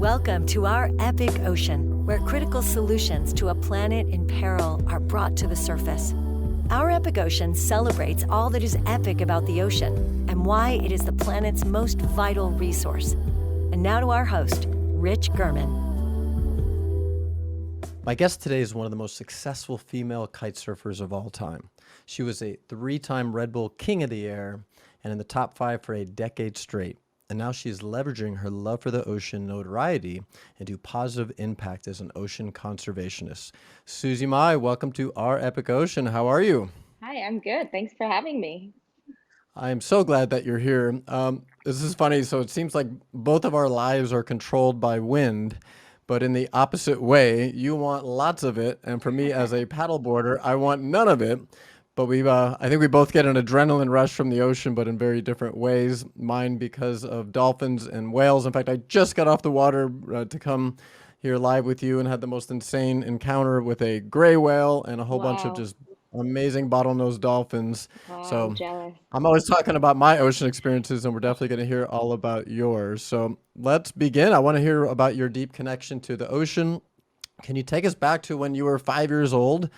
Welcome to our epic ocean, where critical solutions to a planet in peril are brought to the surface. Our epic ocean celebrates all that is epic about the ocean and why it is the planet's most vital resource. And now to our host, Rich Gurman. My guest today is one of the most successful female kite surfers of all time. She was a 3-time Red Bull King of the Air and in the top 5 for a decade straight. And now she's leveraging her love for the ocean notoriety into positive impact as an ocean conservationist. Susi Mai, welcome to our epic ocean. How are you? Hi, I'm good. Thanks for having me. I'm so glad that you're here. This is funny. So it seems like both of our lives are controlled by wind, but in the opposite way. You want lots of it, and for me as a paddleboarder, I want none of it. But I think we both get an adrenaline rush from the ocean, but in very different ways. Mine because of dolphins and whales. In fact, I just got off the water to come here live with you and had the most insane encounter with a gray whale and a whole bunch of Wow. just amazing bottlenose dolphins. Wow, So I'm jealous. I'm always talking about my ocean experiences, and we're definitely going to hear all about yours. So let's begin. I want to hear about your deep connection to the ocean. Can you take us back to when you were 5 years old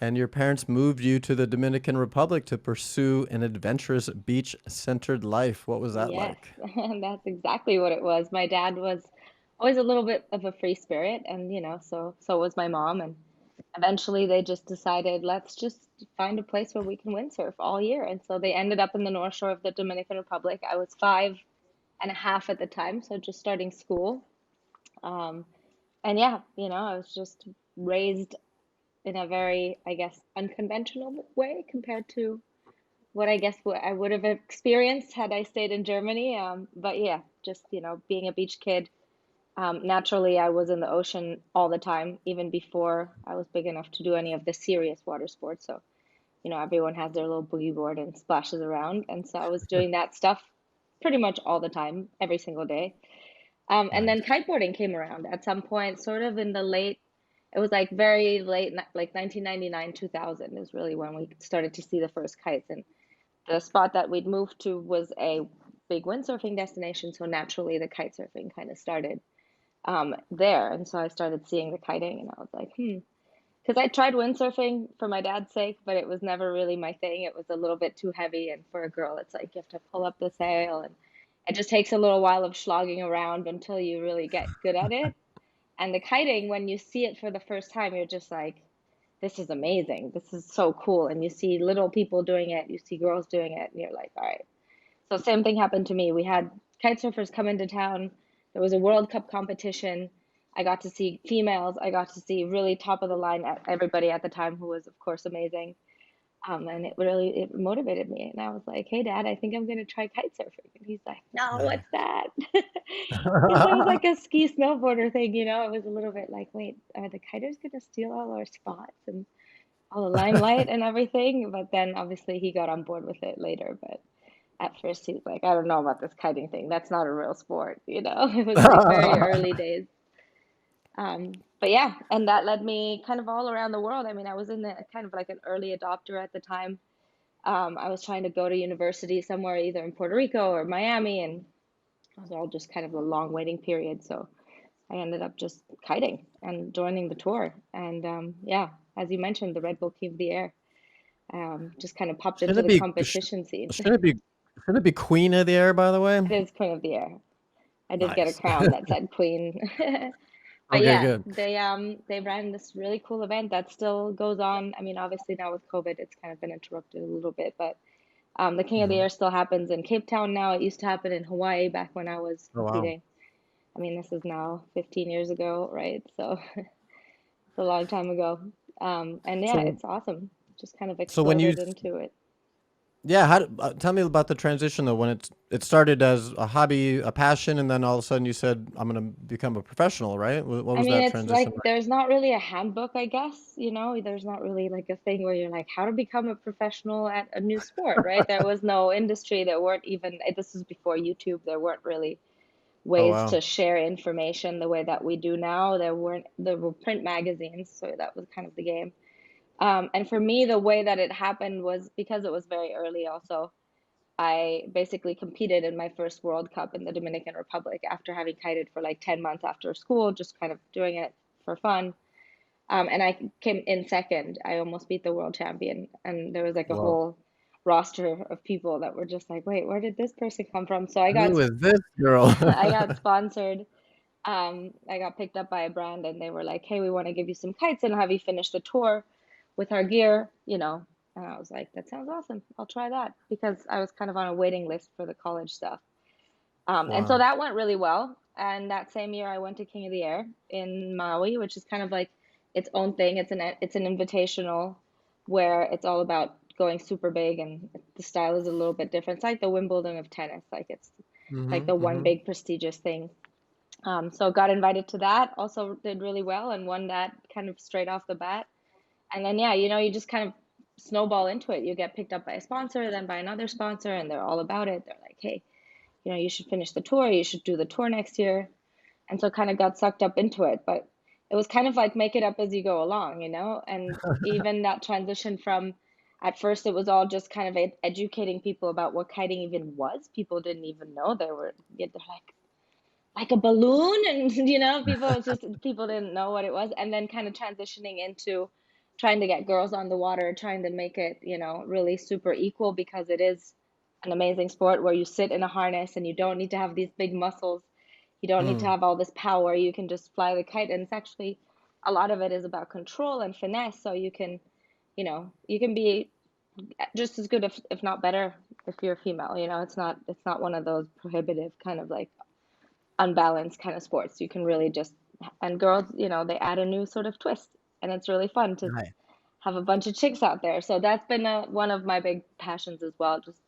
and your parents moved you to the Dominican Republic to pursue an adventurous beach-centered life? What was that Yes, like? that's exactly what it was. My dad was always a little bit of a free spirit, and so was my mom. And eventually, they just decided, let's just find a place where we can windsurf all year. And so they ended up in the North Shore of the Dominican Republic. I was 5 and a half at the time, so just starting school. Um, and yeah, I was just raised in a very, I guess, unconventional way compared to what I would have experienced had I stayed in Germany. But yeah, just, being a beach kid, naturally I was in the ocean all the time, even before I was big enough to do any of the serious water sports. So, everyone has their little boogie board and splashes around. And so I was doing that stuff pretty much all the time, every single day. And then Nice. kiteboarding came around at some point, sort of in the late, it was like very late, like 1999, 2000 is really when we started to see the first kites. And the spot that we'd moved to was a big windsurfing destination, so naturally the kite surfing kind of started there. And so I started seeing the kiting, and I was like, because I tried windsurfing for my dad's sake, but it was never really my thing. It was a little bit too heavy, and for a girl, it's like you have to pull up the sail, and it just takes a little while of slogging around until you really get good at it. And the kiting, when you see it for the first time, you're just like, this is amazing. This is so cool. And you see little people doing it, you see girls doing it, and you're like, all right. So same thing happened to me. We had kite surfers come into town. There was a World Cup competition. I got to see females. I got to see really top of the line everybody at the time, who was of course amazing. And it motivated me. And I was like, hey, Dad, I think I'm going to try kite surfing. And he's like, no, Nice. what's that? Because it was like a ski snowboarder thing, It was a little bit like, wait, are the kiters going to steal all our spots and all the limelight and everything? But then obviously he got on board with it later. But at first he was like, I don't know about this kiting thing. That's not a real sport, It was like very early days. But yeah, and that led me kind of all around the world. I mean, I was in the kind of like an early adopter at the time. I was trying to go to university somewhere, either in Puerto Rico or Miami, and it was all just kind of a long waiting period. So I ended up just kiting and joining the tour. And yeah, as you mentioned, the Red Bull King of the Air just kind of popped Shouldn't into it the be competition scene. shouldn't it be shouldn't it be Queen of the Air, by the way? It is Queen of the Air. I did get a Nice. crown that said Queen. But Okay, yeah, good. they ran this really cool event that still goes on. I mean, obviously now with COVID, it's kind of been interrupted a little bit, but the King of the Mhm. Air still happens in Cape Town now. It used to happen in Hawaii back when I was Oh, wow. competing. I mean, this is now 15 years ago, right? So it's a long time ago. And yeah, So it's awesome. Just kind of so when you exploded into it. Yeah, tell me about the transition though. When it started as a hobby, a passion, and then all of a sudden you said, "I'm going to become a professional," right? What I was mean, that it's transition like like? there's not really a handbook, I guess, There's not really like a thing where you're like, how to become a professional at a new sport, right? There was no industry. There weren't even, this is before YouTube. There weren't really Oh ways wow. to share information the way that we do now. There were print magazines, so that was kind of the game. And for me, the way that it happened was because it was very early also. I basically competed in my first World Cup in the Dominican Republic after having kited for like 10 months after school, just kind of doing it for fun. And I came in second. I almost beat the world champion. And there was like a Whoa. whole roster of people that were just like, wait, where did this person come from? So I got Who is this girl? I got sponsored. I got picked up by a brand and they were like, hey, we want to give you some kites and have you finish the tour with our gear, you know. And I was like, that sounds awesome. I'll try that because I was kind of on a waiting list for the college stuff. And so Wow. that went really well. And that same year, I went to King of the Air in Maui, which is kind of like its own thing. It's an invitational where it's all about going super big, and the style is a little bit different. It's like the Wimbledon of tennis, like it's like Mm-hmm. the one Mm-hmm. big prestigious thing. So got invited to that, also did really well and won that kind of straight off the bat. And then yeah, you just kind of snowball into it. You get picked up by a sponsor, then by another sponsor, and they're all about it. They're like, hey, you should finish the tour, you should do the tour next year. And so kind of got sucked up into it. But it was kind of like make it up as you go along. And even that transition from at first it was all just kind of educating people about what kiting even was. People didn't even know they're like a balloon, and people didn't know what it was. And then kind of transitioning into trying to get girls on the water, trying to make it really super equal, because it is an amazing sport where you sit in a harness and you don't need to have these big muscles, you don't need to Mm. have all this power, you can just fly the kite. And it's actually, a lot of it is about control and finesse, so you can be just as good, if not better, if you're a female. It's not one of those prohibitive kind of like unbalanced kind of sports. You can really just, and girls, they add a new sort of twist, and it's really fun to Nice. have a bunch of chicks out there. So that's been one of my big passions as well, just,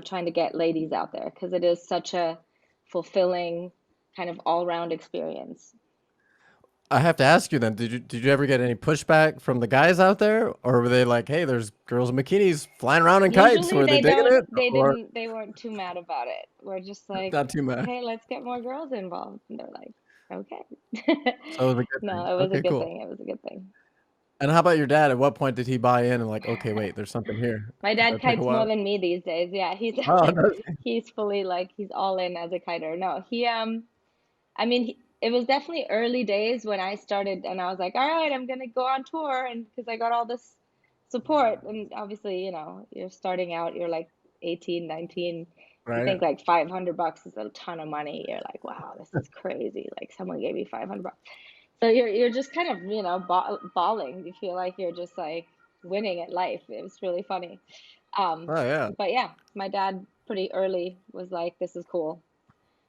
trying to get ladies out there, because it is such a fulfilling kind of all-round experience. I have to ask you then, did you ever get any pushback from the guys out there? Or were they like, hey, there's girls in bikinis flying around in kites. Usually Were they they digging don't, it? Or they weren't too mad about it. We're just like, not too much? hey, let's get more girls involved. And they're like, okay. So it was a good No, thing. it was a Okay, good cool. thing. It was a good thing. And how about your dad? At what point did he buy in and like, okay, wait, there's something here? My Did dad that take a kites more while? than me these days. Yeah, he's Oh, does he? he's fully like he's all in as a kiter. No, I mean, it was definitely early days when I started, and I was like, all right, I'm gonna go on tour, and because I got all this support. And obviously, you're starting out, you're like 18, 19. You Right. think like $500 is a ton of money. You're like, wow, this is crazy. Like someone gave me $500. So you're just kind of, bawling. You feel like you're just like winning at life. It was really funny. Um, Oh yeah. but yeah, my dad pretty early was like, this is cool.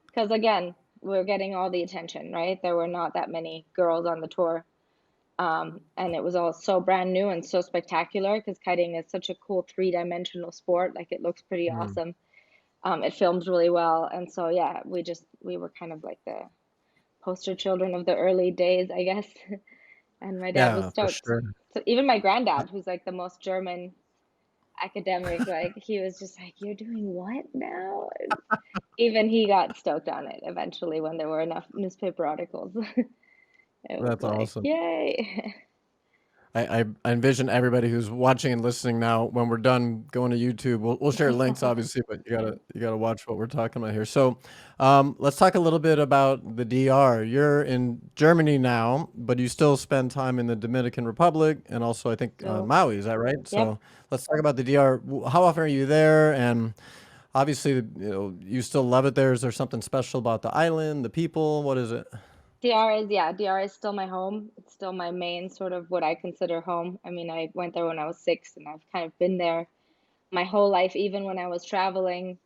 Because again, we're getting all the attention, right? There were not that many girls on the tour. And it was all so brand new and so spectacular, because kiting is such a cool three-dimensional sport. Like it looks pretty Mm. awesome. It films really well. And so, yeah, we were kind of like the poster children of the early days, I guess. And my dad was Yeah, for stoked. sure. So even my granddad, who's like the most German academic, like he was just like, "You're doing what now?" And even he got stoked on it eventually when there were enough newspaper articles. It was That's like, awesome. yay. I envision everybody who's watching and listening now, when we're done going to YouTube, we'll share links obviously, but you gotta watch what we're talking about here. So let's talk a little bit about the DR. You're in Germany now, but you still spend time in the Dominican Republic and also I think So, Maui, is that right? yep. So let's talk about the DR. How often are you there? And obviously, you still love it there. Is there something special about the island, the people? What is it? DR is still my home. It's still my main sort of what I consider home. I mean, I went there when I was 6, and I've kind of been there my whole life, even when I was traveling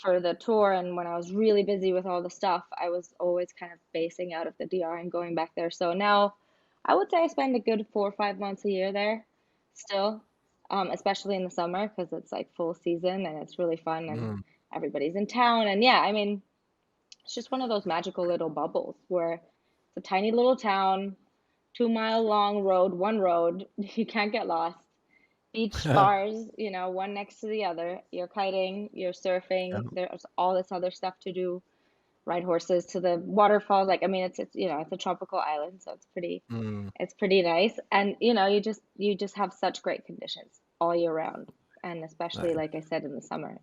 for the tour and when I was really busy with all the stuff. I was always kind of basing out of the DR and going back there. So now I would say I spend a good 4 or 5 months a year there still, especially in the summer, because it's like full season and it's really fun and Mm, everybody's in town. And yeah, I mean, it's just one of those magical little bubbles where it's a tiny little town, 2 mile long road, one road, you can't get lost. Beach bars, one next to the other. You're kiting, you're yeah. surfing, there's all this other stuff to do. Ride horses to the waterfalls. Like, I mean, it's a tropical island, so Mm, it's pretty nice. And you just have such great conditions all year round. And especially, nice. like I said, in the summer.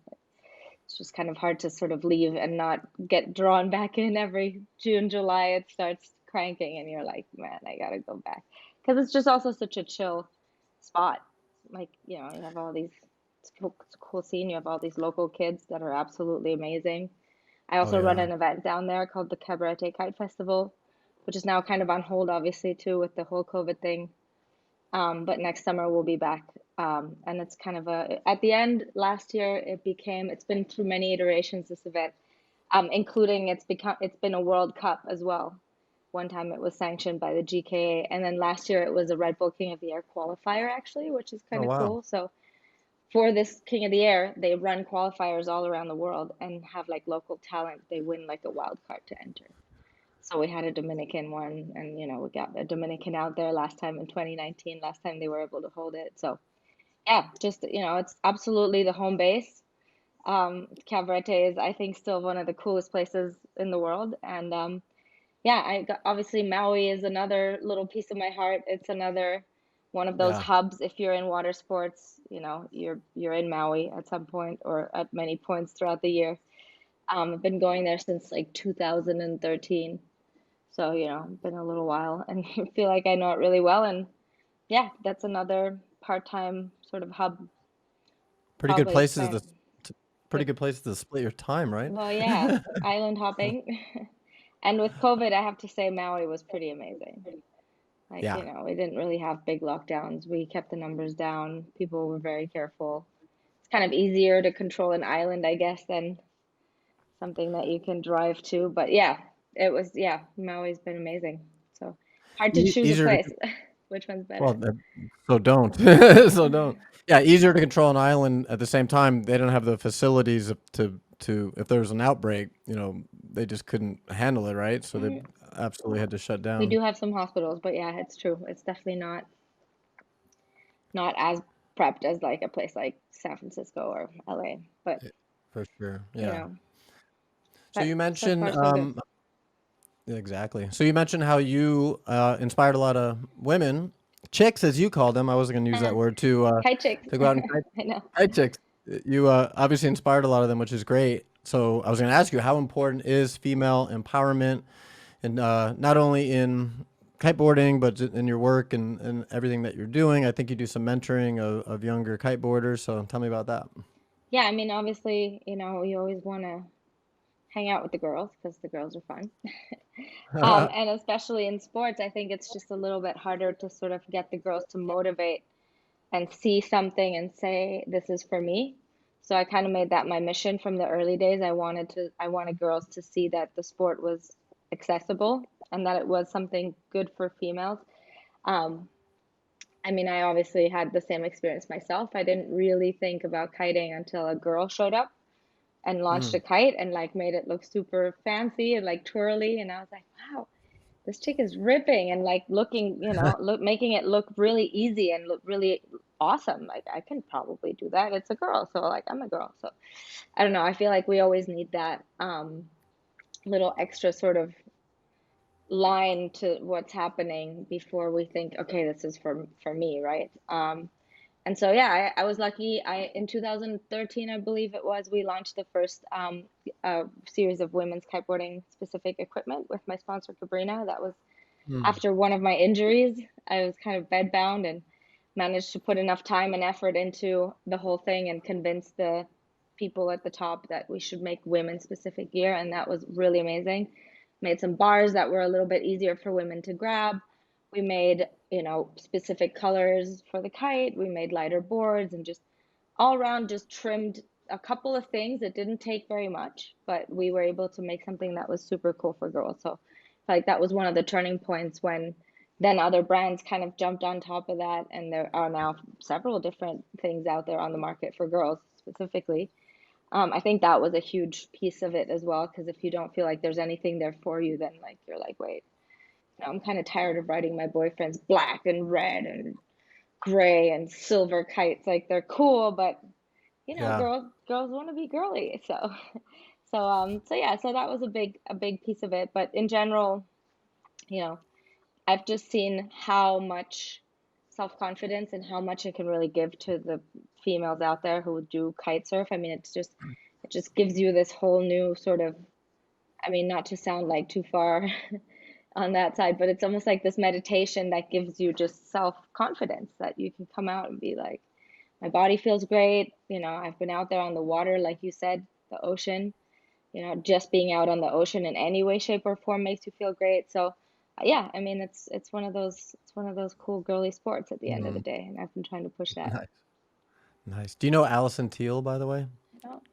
it's just kind of hard to sort of leave and not get drawn back in every June, July. It starts cranking, and you're like, man, I gotta go back because it's just also such a chill spot. Like, you know, you have all these, it's a cool scene. You have all these local kids that are absolutely amazing. I Oh also run yeah. an event down there called the Cabaret Kite Festival, which is now kind of on hold, obviously, too, with the whole COVID thing. But next summer we'll be back. And it's kind of at the end last year, it's been through many iterations, this event, including it's been a World Cup as well. One time it was sanctioned by the GKA, and then last year it was a Red Bull King of the Air qualifier, actually, which is Oh kind of wow. cool. So for this King of the Air, they run qualifiers all around the world and have like local talent. They win like a wild card to enter. So we had a Dominican one, and you know, we got a Dominican out there last time in 2019, last time they were able to hold it. So yeah, just you know, it's absolutely the home base. Cabarete is, I think, still one of the coolest places in the world, and yeah, obviously Maui is another little piece of my heart. It's another one of those Yeah. hubs. If you're in water sports, you know, you're in Maui at some point or at many points throughout the year. I've been going there since like 2013. So, you know, been a little while and I feel like I know it really well. And yeah, that's another part-time sort of hub, Pretty good probably places spent pretty like, good places to split your time, right? well, yeah, island hopping. And with COVID, I have to say Maui was pretty amazing. Like, Yeah. you know, we didn't really have big lockdowns. We kept the numbers down. People were very careful. It's kind of easier to control an island, I guess, than something that you can drive to. But yeah, yeah, Maui's been amazing. So hard to choose a Easier to place. Which one's well, better? so don't. So don't. Yeah, easier to control an island. At the same time, they don't have the facilities to if there was an outbreak, you know, they just couldn't handle it, right? So they Mm, absolutely had to shut we down. do have some hospitals, but yeah, it's true. It's definitely not as prepped as like a place like San Francisco or LA. But For sure. you Yeah. know, So but you so mentioned far so good. yeah, exactly. So you mentioned how you inspired a lot of women, chicks as you call them. I wasn't going to use that word Kite chicks. to go out and I know. kite chicks. You obviously inspired a lot of them, which is great. So I was going to ask you, how important is female empowerment, and not only in kiteboarding, but in your work and everything that you're doing? I think you do some mentoring of younger kiteboarders. So tell me about that. Yeah, I mean, obviously, you know, you always want to hang out with the girls because the girls are fun. And especially in sports, I think it's just a little bit harder to sort of get the girls to motivate and see something and say, this is for me. So I kind of made that my mission from the early days. I wanted girls to see that the sport was accessible and that it was something good for females. Um, I mean, I obviously had the same experience myself. I didn't really think about kiting until a girl showed up and launched a Mm, kite and like made it look super fancy and like twirly. And I was like, wow, this chick is ripping and like looking, you know, making it look really easy and look really awesome. Like I can probably do that. It's a girl, so like I'm a girl. So I don't know. I feel like we always need that little extra sort of line to what's happening before we think, okay, this is for me, right? And so yeah, I was lucky. I in 2013, I believe it was, we launched the first series of women's kiteboarding specific equipment with my sponsor Cabrina. That was mm. after one of my injuries. I was kind of bedbound and managed to put enough time and effort into the whole thing and convince the people at the top that we should make women specific gear, and that was really amazing. Made some bars that were a little bit easier for women to grab. We made, you know, specific colors for the kite. We made lighter boards and just all around just trimmed a couple of things. It didn't take very much, but we were able to make something that was super cool for girls. So like that was one of the turning points when then other brands kind of jumped on top of that, and there are now several different things out there on the market for girls specifically. I think that was a huge piece of it as well, because if you don't feel like there's anything there for you, then like you're like, wait, you know, I'm kind of tired of riding my boyfriend's black and red and gray and silver kites. Like they're cool, but you know, Yeah. girls want to be girly. So so yeah, so that was a big piece of it. But in general, you know, I've just seen how much self-confidence and how much it can really give to the females out there who do kite surf. I mean, it just gives you this whole new sort of, I mean, not to sound like too far on that side, but it's almost like this meditation that gives you just self-confidence that you can come out and be like, my body feels great. You know, I've been out there on the water, like you said, the ocean, you know, just being out on the ocean in any way, shape, or form makes you feel great. So yeah, I mean, it's one of those cool girly sports at the end of the Mm, day, and I've been trying to push that. nice, nice. Do you know Allison Teal, by the way? I don't,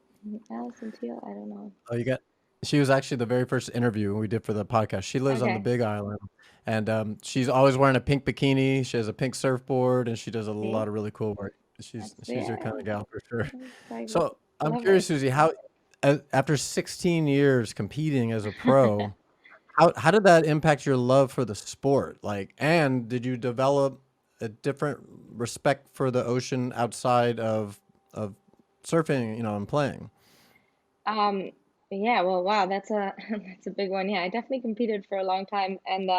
Allison Teal, I don't know. Oh, you got. She was actually the very first interview we did for the podcast. She lives on the Okay, Big Island, and she's always wearing a pink bikini. She has a pink surfboard, and she does a lot see, of really cool work. She's that's she's your kind yeah, of gal for sure. I So I'm love it. curious, Susie, how after 16 years competing as a pro, how did that impact your love for the sport? Like, and did you develop a different respect for the ocean outside of surfing, and playing? Um, yeah, well, wow, that's a that's a big one. Yeah, I definitely competed for a long time, and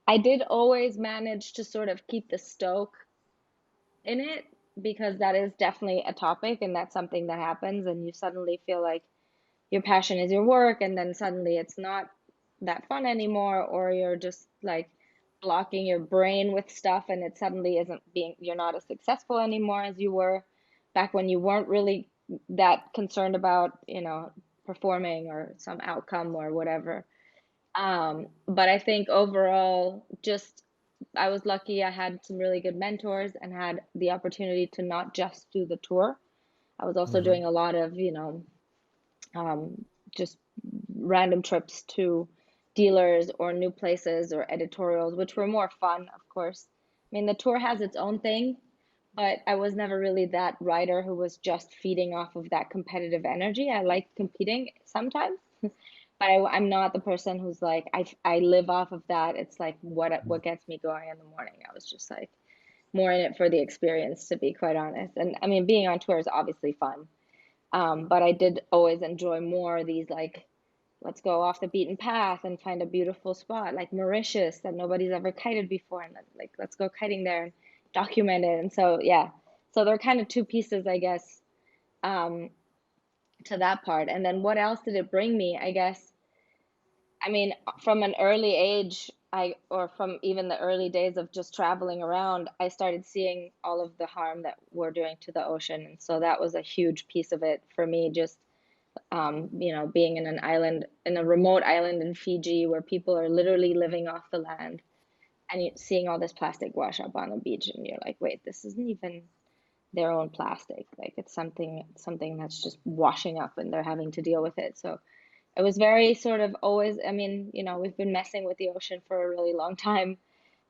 I did always manage to sort of keep the stoke in it because that is definitely a topic, and that's something that happens, and you suddenly feel like your passion is your work, and then suddenly it's not that fun anymore, or you're just like blocking your brain with stuff, and it suddenly isn't being, you're not as successful anymore as you were back when you weren't really that concerned about, you know, performing or some outcome or whatever. But I think overall, just I was lucky I had some really good mentors and had the opportunity to not just do the tour. I was also Hmm. doing a lot of, you know, um, just random trips to dealers or new places or editorials, which were more fun, of course. I mean, the tour has its own thing, but I was never really that rider who was just feeding off of that competitive energy. I like competing sometimes, but I'm not the person who's like I live off of that. It's like what gets me going in the morning. I was just like more in it for the experience, to be quite honest. And I mean, being on tour is obviously fun, but I did always enjoy more these like, let's go off the beaten path and find a beautiful spot like Mauritius that nobody's ever kited before, and like let's go kiting there and document it. And so yeah, so they're kind of two pieces, I guess, um, to that part. And then what else did it bring me? I guess, I mean, from an early age, or from even the early days of just traveling around, I started seeing all of the harm that we're doing to the ocean. And so that was a huge piece of it for me, just you know, being in an island, in a remote island in Fiji where people are literally living off the land, and you seeing all this plastic wash up on the beach, and you're like, wait, this isn't even their own plastic. Like it's something that's just washing up, and they're having to deal with it. So it was very sort of always, I mean, you know, we've been messing with the ocean for a really long time.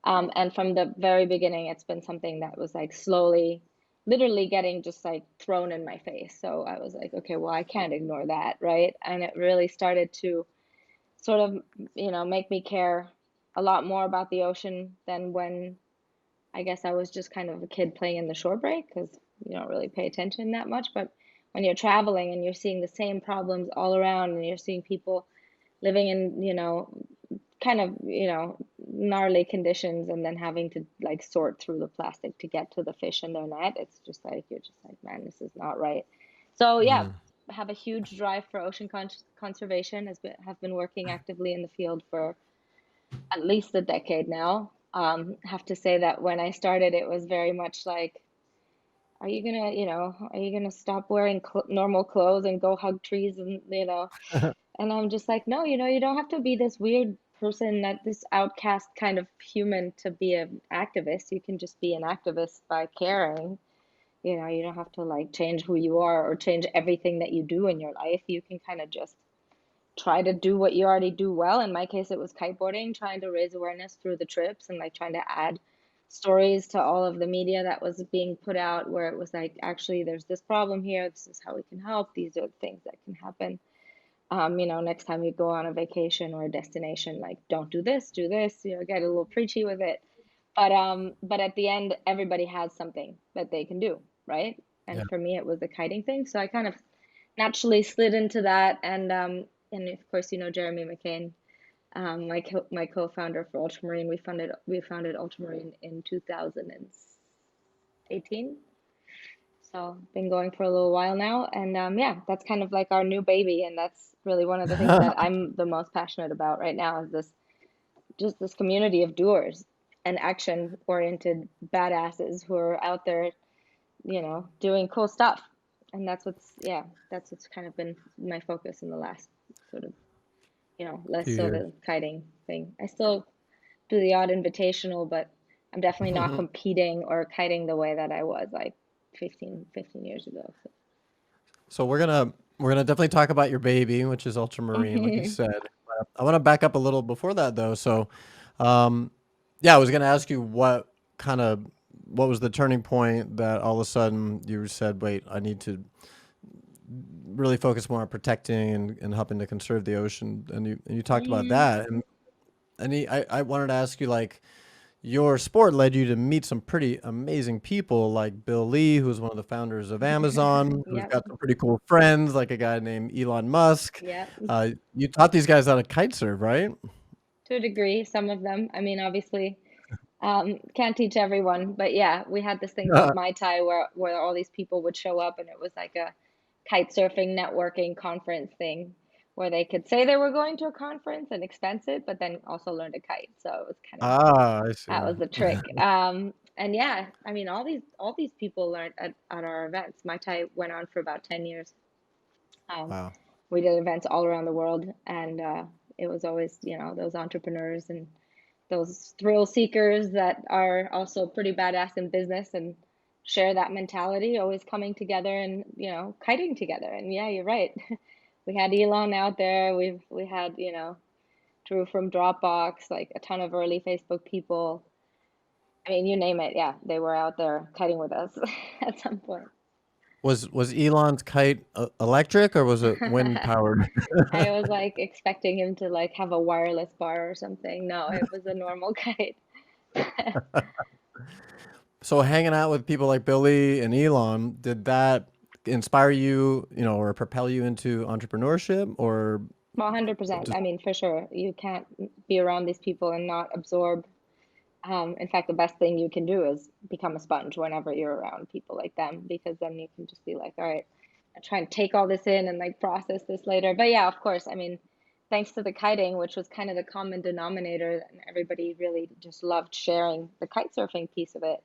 And from the very beginning, it's been something that was like slowly, literally getting just like thrown in my face. So I was like, okay, well, I can't ignore that, right? And it really started to sort of, you know, make me care a lot more about the ocean than when I guess I was just kind of a kid playing in the shore break, because you don't really pay attention that much. But when you're traveling and you're seeing the same problems all around, and you're seeing people living in, you know, kind of, you know, gnarly conditions, and then having to like sort through the plastic to get to the fish in their net, it's just like, you're just like, man, this is not right. So yeah, Mm. I have a huge drive for ocean conservation, have been working actively in the field for at least a decade now. Have to say that when I started, it was very much like, are you gonna, you know, are you gonna stop wearing normal clothes and go hug trees, and you know, and I'm just like, no, you know, you don't have to be this weird person, that this outcast kind of human to be an activist. You can just be an activist by caring. You know, you don't have to like change who you are or change everything that you do in your life. You can kind of just try to do what you already do well. In my case, it was kiteboarding, trying to raise awareness through the trips, and like trying to add stories to all of the media that was being put out, where it was like, actually, there's this problem here. This is how we can help. These are the things that can happen. You know, next time you go on a vacation or a destination, like don't do this, you know, get a little preachy with it. But at the end, everybody has something that they can do, right? Yeah. And for me, it was the kiting thing. So I kind of naturally slid into that. And of course, you know, Jeremy McKane, my co-founder for Ultramarine, we founded Ultramarine in 2018. So been going for a little while now, and yeah, that's kind of like our new baby, and that's really one of the things that I'm the most passionate about right now is this community of doers and action-oriented badasses who are out there, doing cool stuff. And that's what's kind of been my focus in the last sort of, less Few so years. the kiting thing. I still do the odd invitational, but I'm definitely not competing or kiting the way that I was like 15 years ago. So. So we're gonna definitely talk about your baby, which is ultramarine, like you said. I want to back up a little before that though. So, um, yeah, I was gonna ask you what was the turning point that all of a sudden you said, wait, I need to really focus more on protecting and helping to conserve the ocean, and you talked about that, I wanted to ask you like your sport led you to meet some pretty amazing people like Bill Lee, who's one of the founders of Amazon, who's Yep, got some pretty cool friends, like a guy named Elon Musk. yep. You taught these guys how to kite surf, right? To a degree, some of them. I mean, obviously, can't teach everyone, but yeah, we had this thing called MaiTai where all these people would show up, and it was like a kite surfing networking conference thing where they could say they were going to a conference and expense it, but then also learn to kite. So it was kind of I that see. was the trick. And yeah, I mean, all these people learned at our events. MaiTai went on for about 10 years. Um, Wow. we did events all around the world, and it was always, those entrepreneurs and those thrill seekers that are also pretty badass in business and share that mentality, always coming together and, kiting together. And yeah, you're right. We had Elon out there. We had, Drew from Dropbox, like a ton of early Facebook people. I mean, you name it. Yeah, they were out there kiting with us at some point. Was Elon's kite electric or was it wind powered? I was like expecting him to like have a wireless bar or something. No, it was a normal kite. So hanging out with people like Billy and Elon, did that inspire you, or propel you into entrepreneurship or Well, 100%. just I mean, for sure, you can't be around these people and not absorb. In fact, the best thing you can do is become a sponge whenever you're around people like them, because then you can just be like, all right, I try and take all this in and like process this later. But yeah, of course, I mean, thanks to the kiting, which was kind of the common denominator, and everybody really just loved sharing the kite surfing piece of it.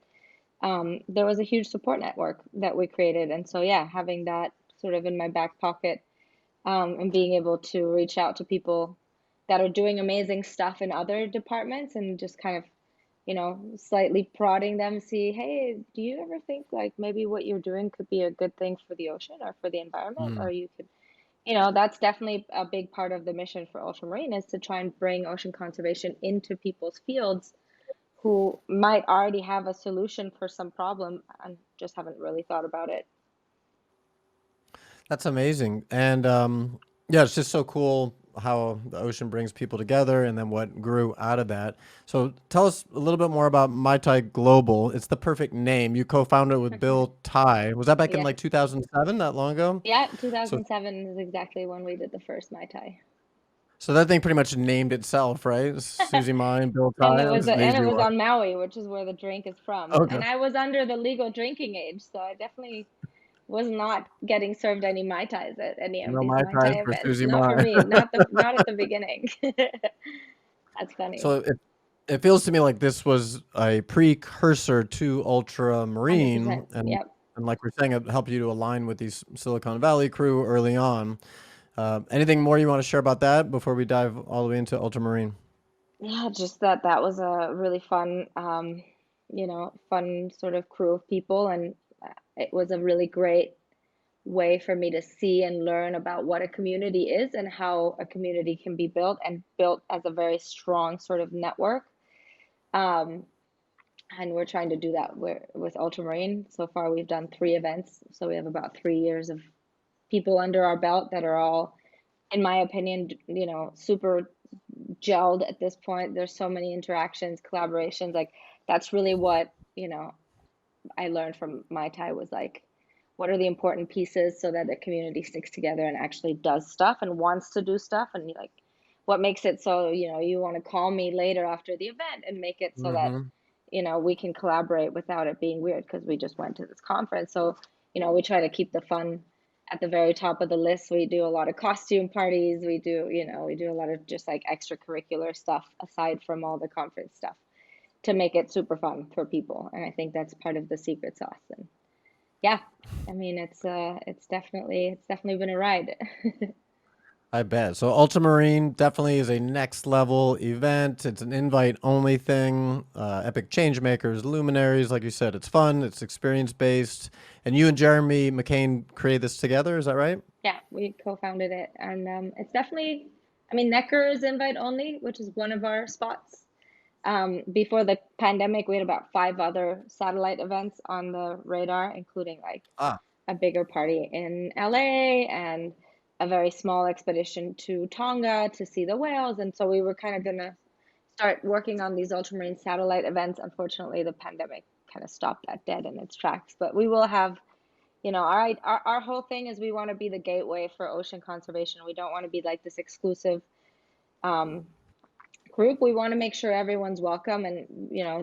There was a huge support network that we created. And so, yeah, having that sort of in my back pocket, and being able to reach out to people that are doing amazing stuff in other departments and just kind of, slightly prodding them, see, hey, do you ever think like maybe what you're doing could be a good thing for the ocean or for the environment? mm, Or you could, that's definitely a big part of the mission for Ultramarine is to try and bring ocean conservation into people's fields who might already have a solution for some problem and just haven't really thought about it. that's amazing. And yeah, it's just so cool how the ocean brings people together and then what grew out of that. So tell us a little bit more about MaiTai Global. It's the perfect name. You co-founded it with Bill Tai. Was that back in Yes. like 2007, that long ago? Yeah, So 2007 is exactly when we did the first Mai Tai. so that thing pretty much named itself, right? Susi Mai and Bill And Tai. it That was was an and it easy was one. on Maui, which is where the drink is from. Okay. And I was under the legal drinking age, so I definitely was not getting served any Mai Tais at any of No these Mai Mai Tai Tais for events. Susi Not for Mai. me, not at the beginning. That's funny. So it feels to me like this was a precursor to ultramarine, 100%. and Yep. like we're saying, it helped you to align with these Silicon Valley crew early on. Anything more you want to share about that before we dive all the way into ultramarine? Yeah, just that was a really fun, fun sort of crew of people, and it was a really great way for me to see and learn about what a community is and how a community can be built and built as a very strong sort of network. Um, and we're trying to do that with Ultramarine. So far, we've done 3 events, so we have about 3 years of people under our belt that are all, in my opinion, super gelled at this point. There's so many interactions, collaborations. Like that's really what, I learned from Mai Tai was like, what are the important pieces so that the community sticks together and actually does stuff and wants to do stuff, and like what makes it so, you want to call me later after the event and make it so that, Mm-hmm. we can collaborate without it being weird because we just went to this conference. So we try to keep the fun at the very top of the list. We do a lot of costume parties. We do a lot of just like extracurricular stuff aside from all the conference stuff to make it super fun for people. And I think that's part of the secret sauce. And yeah, I mean, it's definitely been a ride. I bet. So Ultramarine definitely is a next level event. It's an invite only thing. Epic change makers, luminaries, like you said, it's fun, it's experience based. And you and Jeremy McKane created this together, is that right? Yeah, we co-founded it, and it's definitely, I mean, Necker is invite only, which is one of our spots. Before the pandemic, we had about 5 other satellite events on the radar, including like Ah, a bigger party in LA and a very small expedition to Tonga to see the whales. And so we were kind of gonna start working on these ultramarine satellite events. Unfortunately, the pandemic kind of stopped that dead in its tracks. But we will have, our whole thing is we want to be the gateway for ocean conservation. We don't want to be like this exclusive um, group. We want to make sure everyone's welcome, and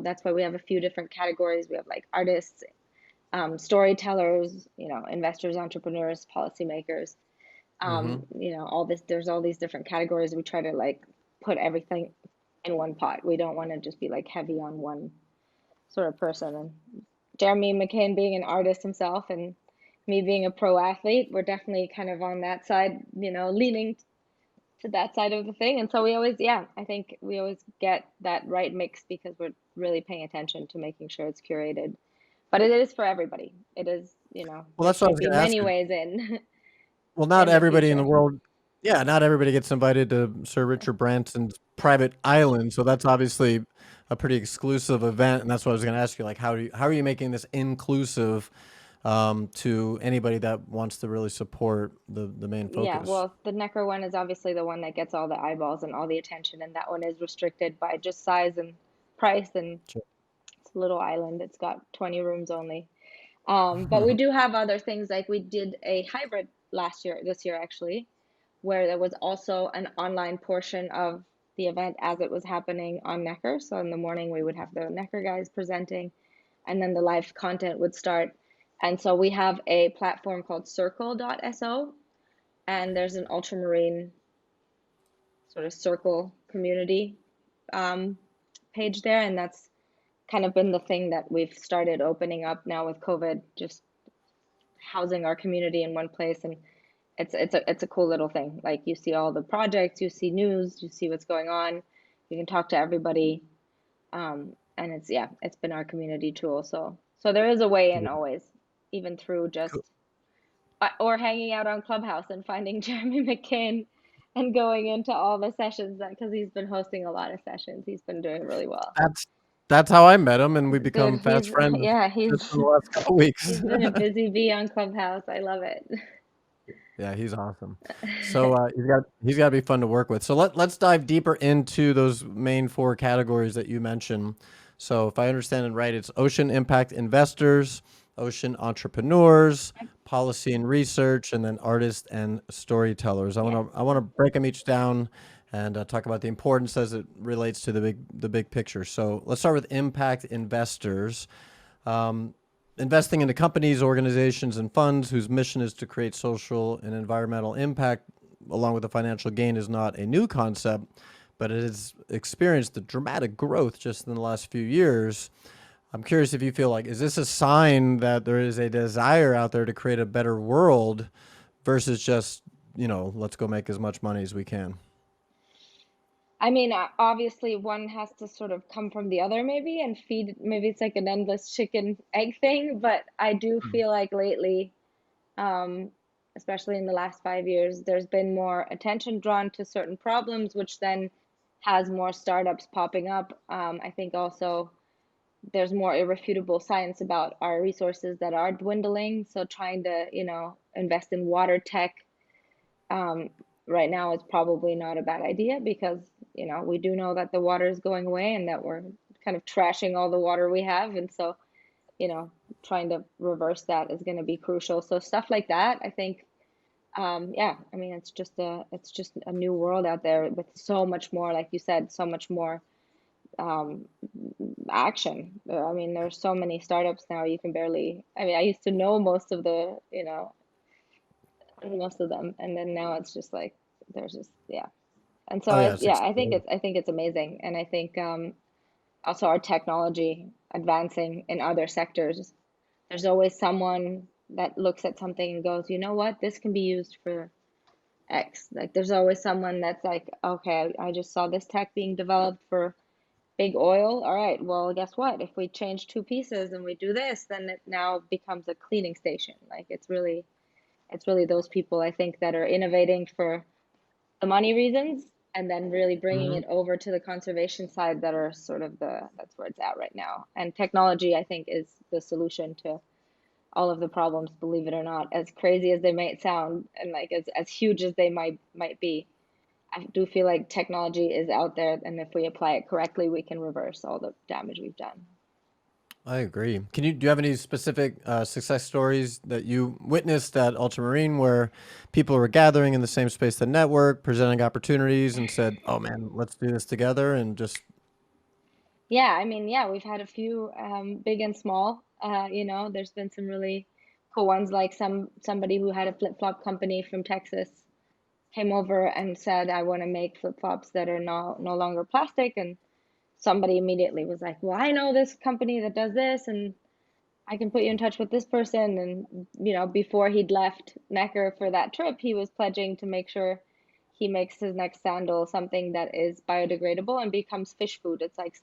that's why we have a few different categories. We have like artists, storytellers, investors, entrepreneurs, policymakers. mm-hmm. All this. There's all these different categories. We try to like put everything in one pot. We don't want to just be like heavy on one sort of person. And Jeremy McKane being an artist himself, and me being a pro athlete, we're definitely kind of on that side, leaning to that side of the thing. And so we always, yeah, I think we always get that right mix because we're really paying attention to making sure it's curated. But it is for everybody. It is, Well, there that's what I should was be going to ask many you. ways in Well, not in the everybody in the future. world, yeah, not everybody gets invited to Sir Richard Branson's private island. So that's obviously a pretty exclusive event. And that's what I was going to ask you, like, how are you making this inclusive to anybody that wants to really support the main Yeah, focus? well, the Necker one is obviously the one that gets all the eyeballs and all the attention, and that one is restricted by just size and price, and Sure. it's a little island. It's got 20 rooms only. But we do have other things, like we did a hybrid this year actually, where there was also an online portion of the event as it was happening on Necker. So in the morning we would have the Necker guys presenting, and then the live content would start. And so we have a platform called circle.so, and there's an ultramarine sort of circle community um, page there, and that's kind of been the thing that we've started opening up now with COVID, just housing our community in one place. And it's a cool little thing. Like, you see all the projects, you see news, you see what's going on, you can talk to everybody, and it's been our community tool. So there is a way in always, even through just or hanging out on Clubhouse and finding Jeremy McKane and going into all the sessions, because he's been hosting a lot of sessions. He's been doing really well. That's that's how I met him, and we Dude, become fast friends yeah, just in the last couple weeks. he's been a busy bee on Clubhouse. I love it. Yeah, he's awesome. So he's got to be fun to work with. So let's dive deeper into those main 4 categories that you mentioned. So if I understand it right, it's ocean impact investors, ocean entrepreneurs, policy and research, and then artists and storytellers. I Yes. want to I want to break them each down and talk about the importance as it relates to the big picture. So let's start with impact investors. Um, Investing into companies, organizations, and funds whose mission is to create social and environmental impact along with the financial gain is not a new concept, but it has experienced a dramatic growth just in the last few years. I'm curious if you feel like, is this a sign that there is a desire out there to create a better world versus just, let's go make as much money as we can? I mean, obviously one has to sort of come from the other, maybe, and feed, maybe it's like an endless chicken egg thing, but I do feel like lately, um, especially in the last 5 years, there's been more attention drawn to certain problems, which then has more startups popping up. I think also there's more irrefutable science about our resources that are dwindling. So trying to, invest in water tech um, right now is probably not a bad idea, because, we do know that the water is going away and that we're kind of trashing all the water we have. And so, you know, trying to reverse that is going to be crucial. So stuff like that, I think, yeah, I mean, it's just a new world out there with so much more, like you said, so much more um, action. I mean, there's so many startups now, you can barely, I mean, I used to know most of the, most of them, and then now it's just like there's just, yeah. And so Oh yeah, it's I think it's amazing, and I think also our technology advancing in other sectors. There's always someone that looks at something and goes, you know what, this can be used for X. Like there's always someone that's like, okay, I just saw this tech being developed for big oil. All right, well, guess what? If we change two pieces and we do this, then it now becomes a cleaning station. Like it's really those people I think that are innovating for the money reasons and then really bringing Mhm. it over to the conservation side that are sort of that's where it's at right now. And technology, I think, is the solution to all of the problems, believe it or not, as crazy as they might sound and like as huge as they might be. I do feel like technology is out there, and if we apply it correctly, we can reverse all the damage we've done. I agree. Do you have any specific success stories that you witnessed at Ultramarine where people were gathering in the same space, the network, presenting opportunities, and said, "Oh man, let's do this together," and just Yeah, I mean, yeah, we've had a few big and small. There's been some really cool ones, like somebody who had a flip-flop company from Texas came over and said, I want to make flip-flops that are no longer plastic. And somebody immediately was like, well, I know this company that does this, and I can put you in touch with this person. And, before he'd left Necker for that trip, he was pledging to make sure he makes his next sandal something that is biodegradable and becomes fish food. It's like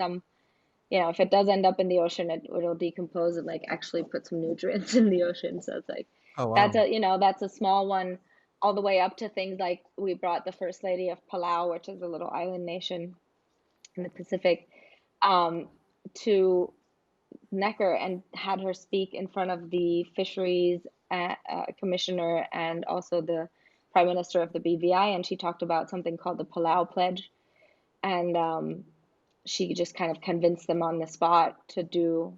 if it does end up in the ocean, it'll decompose and like actually put some nutrients in the ocean. So it's like oh wow, that's a small one, all the way up to things like we brought the First Lady of Palau, which is a little island nation in the Pacific, to Necker and had her speak in front of the fisheries commissioner and also the prime minister of the BVI, and she talked about something called the Palau Pledge, and she just kind of convinced them on the spot to do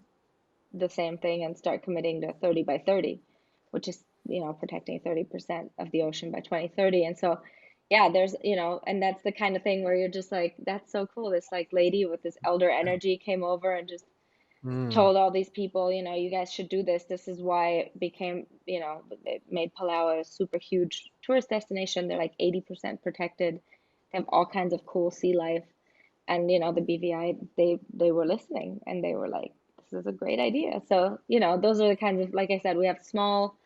the same thing and start committing to 30 by 30, which is, protecting 30% of the ocean by 2030. And so, yeah, and that's the kind of thing where you're just like, that's so cool. This like lady with this elder energy came over and just mm, told all these people, you guys should do this. This is why it became, it made Palau a super huge tourist destination. They're like 80% protected. They have all kinds of cool sea life. And the BVI, they were listening and they were like, this is a great idea. So, those are the kinds of, like I said, we have small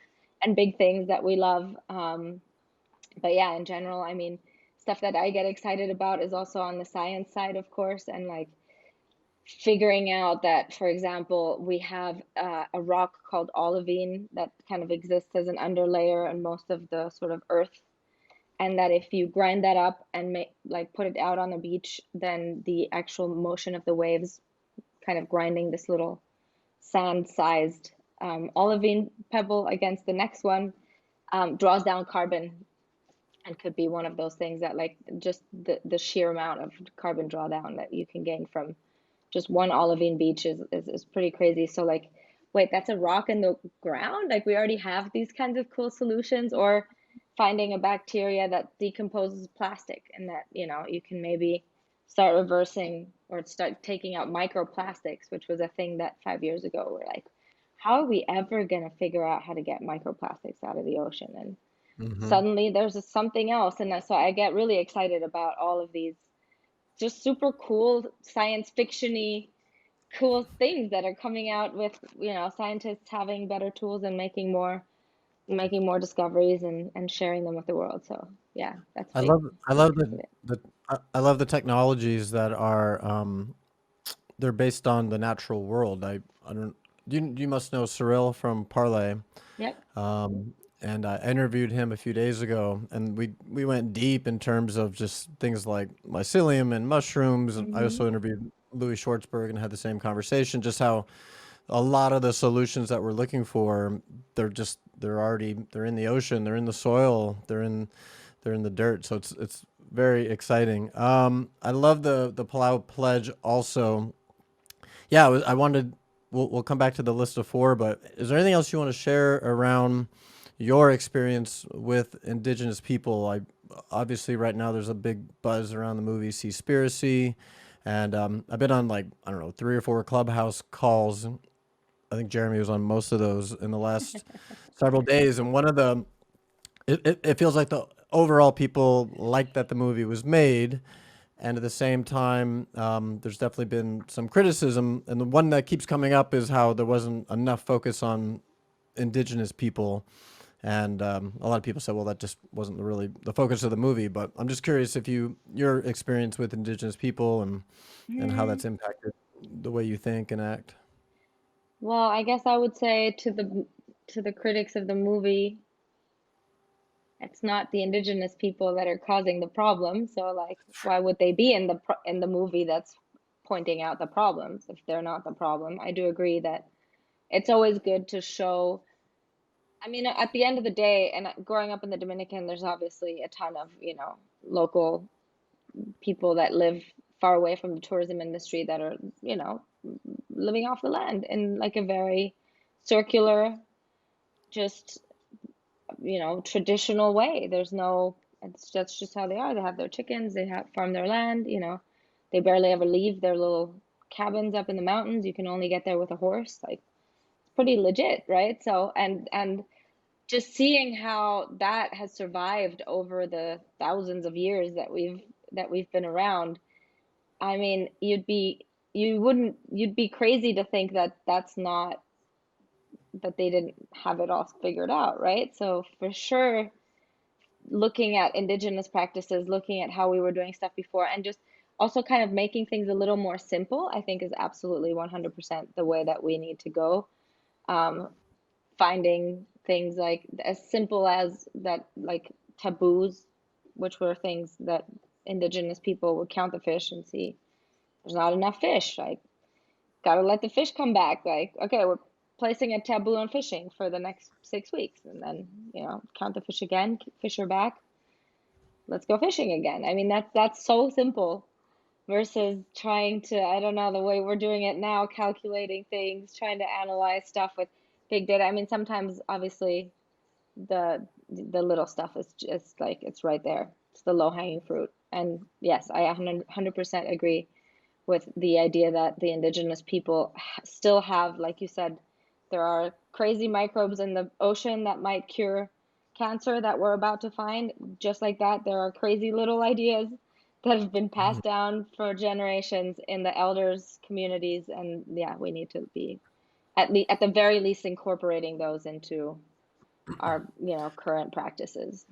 and big things that we love. But yeah, in general, I mean, stuff that I get excited about is also on the science side, of course, and like figuring out that, for example, we have a rock called olivine that kind of exists as an underlayer in most of the sort of earth, and that if you grind that up and put it out on the beach, then the actual motion of the waves kind of grinding this little sand-sized olivine pebble against the next one draws down carbon, and could be one of those things that like just the sheer amount of carbon drawdown that you can gain from just one olivine beach is pretty crazy. So like, wait, that's a rock in the ground? Like we already have these kinds of cool solutions, or finding a bacteria that decomposes plastic and that, you can maybe start reversing or start taking out microplastics, which was a thing that 5 years ago we're like, how are we ever going to figure out how to get microplastics out of the ocean? And hmm suddenly there's something else. And so I get really excited about all of these just super cool science fiction-y cool things that are coming out with, scientists having better tools and making more discoveries and sharing them with the world. So yeah, that's I big. love I Big love piece the of it. I love the technologies that are they're based on the natural world. I don't you must know Cyril from Parlay. Yep. And I interviewed him a few days ago, and we went deep in terms of just things like mycelium and mushrooms. And I Mm-hmm. also interviewed Louis Schwartzberg and had the same conversation. Just how a lot of the solutions that we're looking for, they're in the ocean, they're in the soil, they're in the dirt. So it's very exciting. I love the Palau Pledge also. Yeah, I wanted. We'll come back to the list of four, but is there anything else you want to share around your experience with Indigenous people? Obviously right now there's a big buzz around the movie Seaspiracy, And I've been on, like, I don't know, 3 or 4 Clubhouse calls. I think Jeremy was on most of those in the last several days. And one of the, it feels like the overall people like that the movie was made. And at the same time, there's definitely been some criticism. And the one that keeps coming up is how there wasn't enough focus on indigenous people. And a lot of people said, well, that just wasn't really the focus of the movie. But I'm just curious if your experience with indigenous people and how that's impacted the way you think and act. Well, I guess I would say to the critics of the movie, it's not the indigenous people that are causing the problem. So like, why would they be in the movie that's pointing out the problems if they're not the problem? I do agree that it's always good to show. I mean, at the end of the day, and growing up in the Dominican, there's obviously a ton of, local people that live far away from the tourism industry that are, living off the land in like a very circular, just, traditional way. That's just how they are. They have their chickens, they have farm their land, they barely ever leave their little cabins up in the mountains. You can only get there with a horse. Like, it's pretty legit, right? So, and just seeing how that has survived over the thousands of years that we've been around. I mean, you'd be crazy to think that they didn't have it all figured out, right? So for sure, looking at indigenous practices, looking at how we were doing stuff before, and just also kind of making things a little more simple, I think is absolutely 100% the way that we need to go. Finding things like as simple as that, like taboos, which were things that indigenous people would count the fish and see there's not enough fish. Like, gotta let the fish come back. Like, okay, we're placing a taboo on fishing for the next 6 weeks, and then count the fish again, fish are back. Let's go fishing again. I mean, that's so simple versus trying to, I don't know, the way we're doing it now, calculating things, trying to analyze stuff with big data. I mean, sometimes obviously the little stuff is just like it's right there. It's the low-hanging fruit. And yes, I 100% agree with the idea that the indigenous people still have, like you said, there are crazy microbes in the ocean that might cure cancer that we're about to find. Just like that, there are crazy little ideas that have been passed down for generations in the elders communities, and yeah, we need to be at the very least incorporating those into our current practices.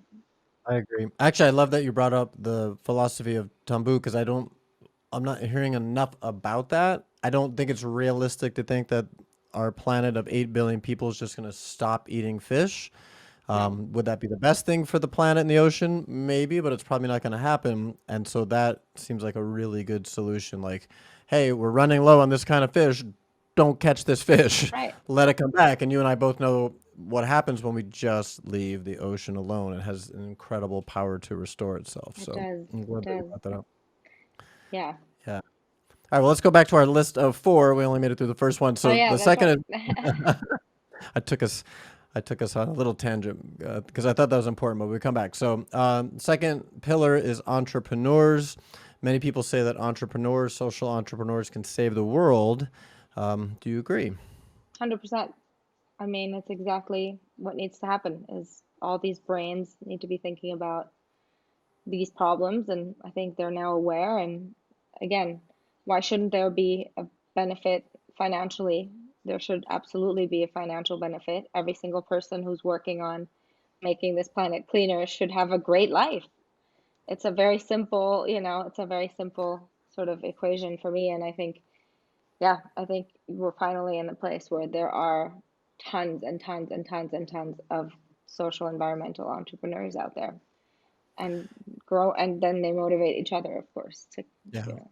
I agree. Actually, I love that you brought up the philosophy of Tambu because I'm not hearing enough about that. I don't think it's realistic to think that our planet of 8 billion people is just going to stop eating fish. Would that be the best thing for the planet and the ocean? Maybe, but it's probably not going to happen. And so that seems like a really good solution. Like, hey, we're running low on this kind of fish. Don't catch this fish. Right. Let it come back. And you and I both know what happens when we just leave the ocean alone. It has an incredible power to restore itself. It So does. I'm glad It that you does. brought that up. Yeah. Yeah. All right. Well, let's go back to our list of 4. We only made it through the first one. Oh So yeah, the that's second right. is I took us on a little tangent because I thought that was important, but we come back. So second pillar is entrepreneurs. Many people say that entrepreneurs, social entrepreneurs, can save the world. Do you agree? 100%. I mean, it's exactly what needs to happen is all these brains need to be thinking about these problems, and I think they're now aware. And again, why shouldn't there be a benefit financially? There should absolutely be a financial benefit. Every single person who's working on making this planet cleaner should have a great life. It's a very simple, it's a very simple sort of equation for me. And I think, yeah, I think we're finally in a place where there are tons and tons and tons and tons of social environmental entrepreneurs out there and grow, and then they motivate each other, of course, to, Yeah. you know.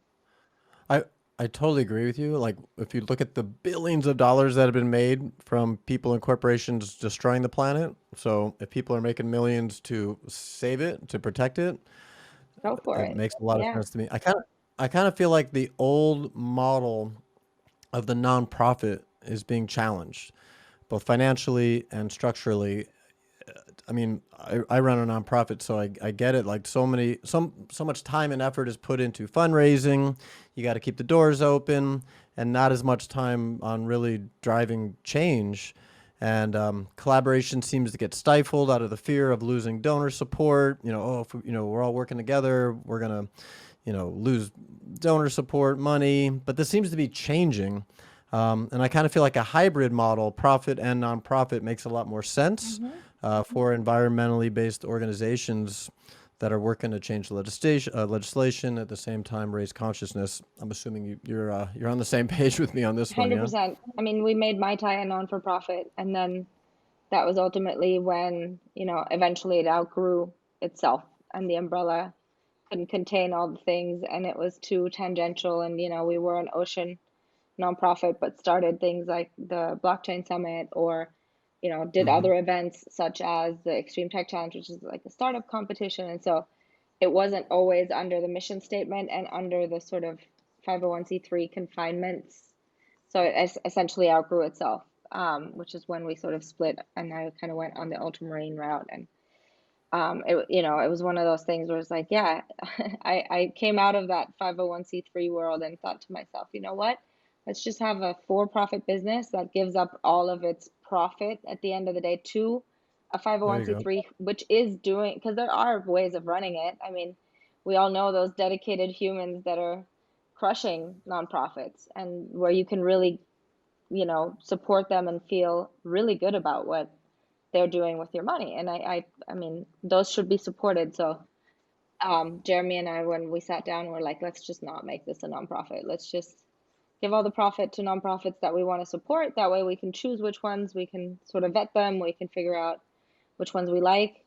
I I totally agree with you. Like if you look at the billions of dollars that have been made from people and corporations destroying the planet, so if people are making millions to save it, to protect it, Go for it it. makes a lot of Yeah. sense to me. I kind of feel like the old model of the nonprofit is being challenged, both financially and structurally. I mean, I run a nonprofit, so I get it. Like so much time and effort is put into fundraising. you got to keep the doors open and not as much time on really driving change. And collaboration seems to get stifled out of the fear of losing donor support. If we're all working together, we're gonna, lose donor support money. But this seems to be changing, and I kind of feel like a hybrid model, profit and nonprofit, makes a lot more sense for environmentally based organizations that are working to change legislation at the same time raise consciousness. I'm assuming you're on the same page with me on this one, yeah? 100%. I mean, we made MaiTai a non-for-profit, and then that was ultimately when, eventually it outgrew itself, and the umbrella couldn't contain all the things, and it was too tangential. And, we were an ocean nonprofit, but started things like the Blockchain Summit, or, did other events such as the Extreme Tech Challenge, which is like a startup competition. And so it wasn't always under the mission statement and under the sort of 501c3 confinements. So it essentially outgrew itself, which is when we sort of split, and I kind of went on the ultramarine route. And it was one of those things where it's like, yeah, I came out of that 501c3 world and thought to myself, you know what? Let's just have a for-profit business that gives up all of its profit at the end of the day to a There you go. 501c3, which is doing, because there are ways of running it. I mean, we all know those dedicated humans that are crushing nonprofits, and where you can really, support them and feel really good about what they're doing with your money. And I mean, those should be supported. So Jeremy and I, when we sat down, we're like, let's just not make this a nonprofit. Let's just give all the profit to nonprofits that we want to support. That way we can choose which ones, we can sort of vet them, we can figure out which ones we like.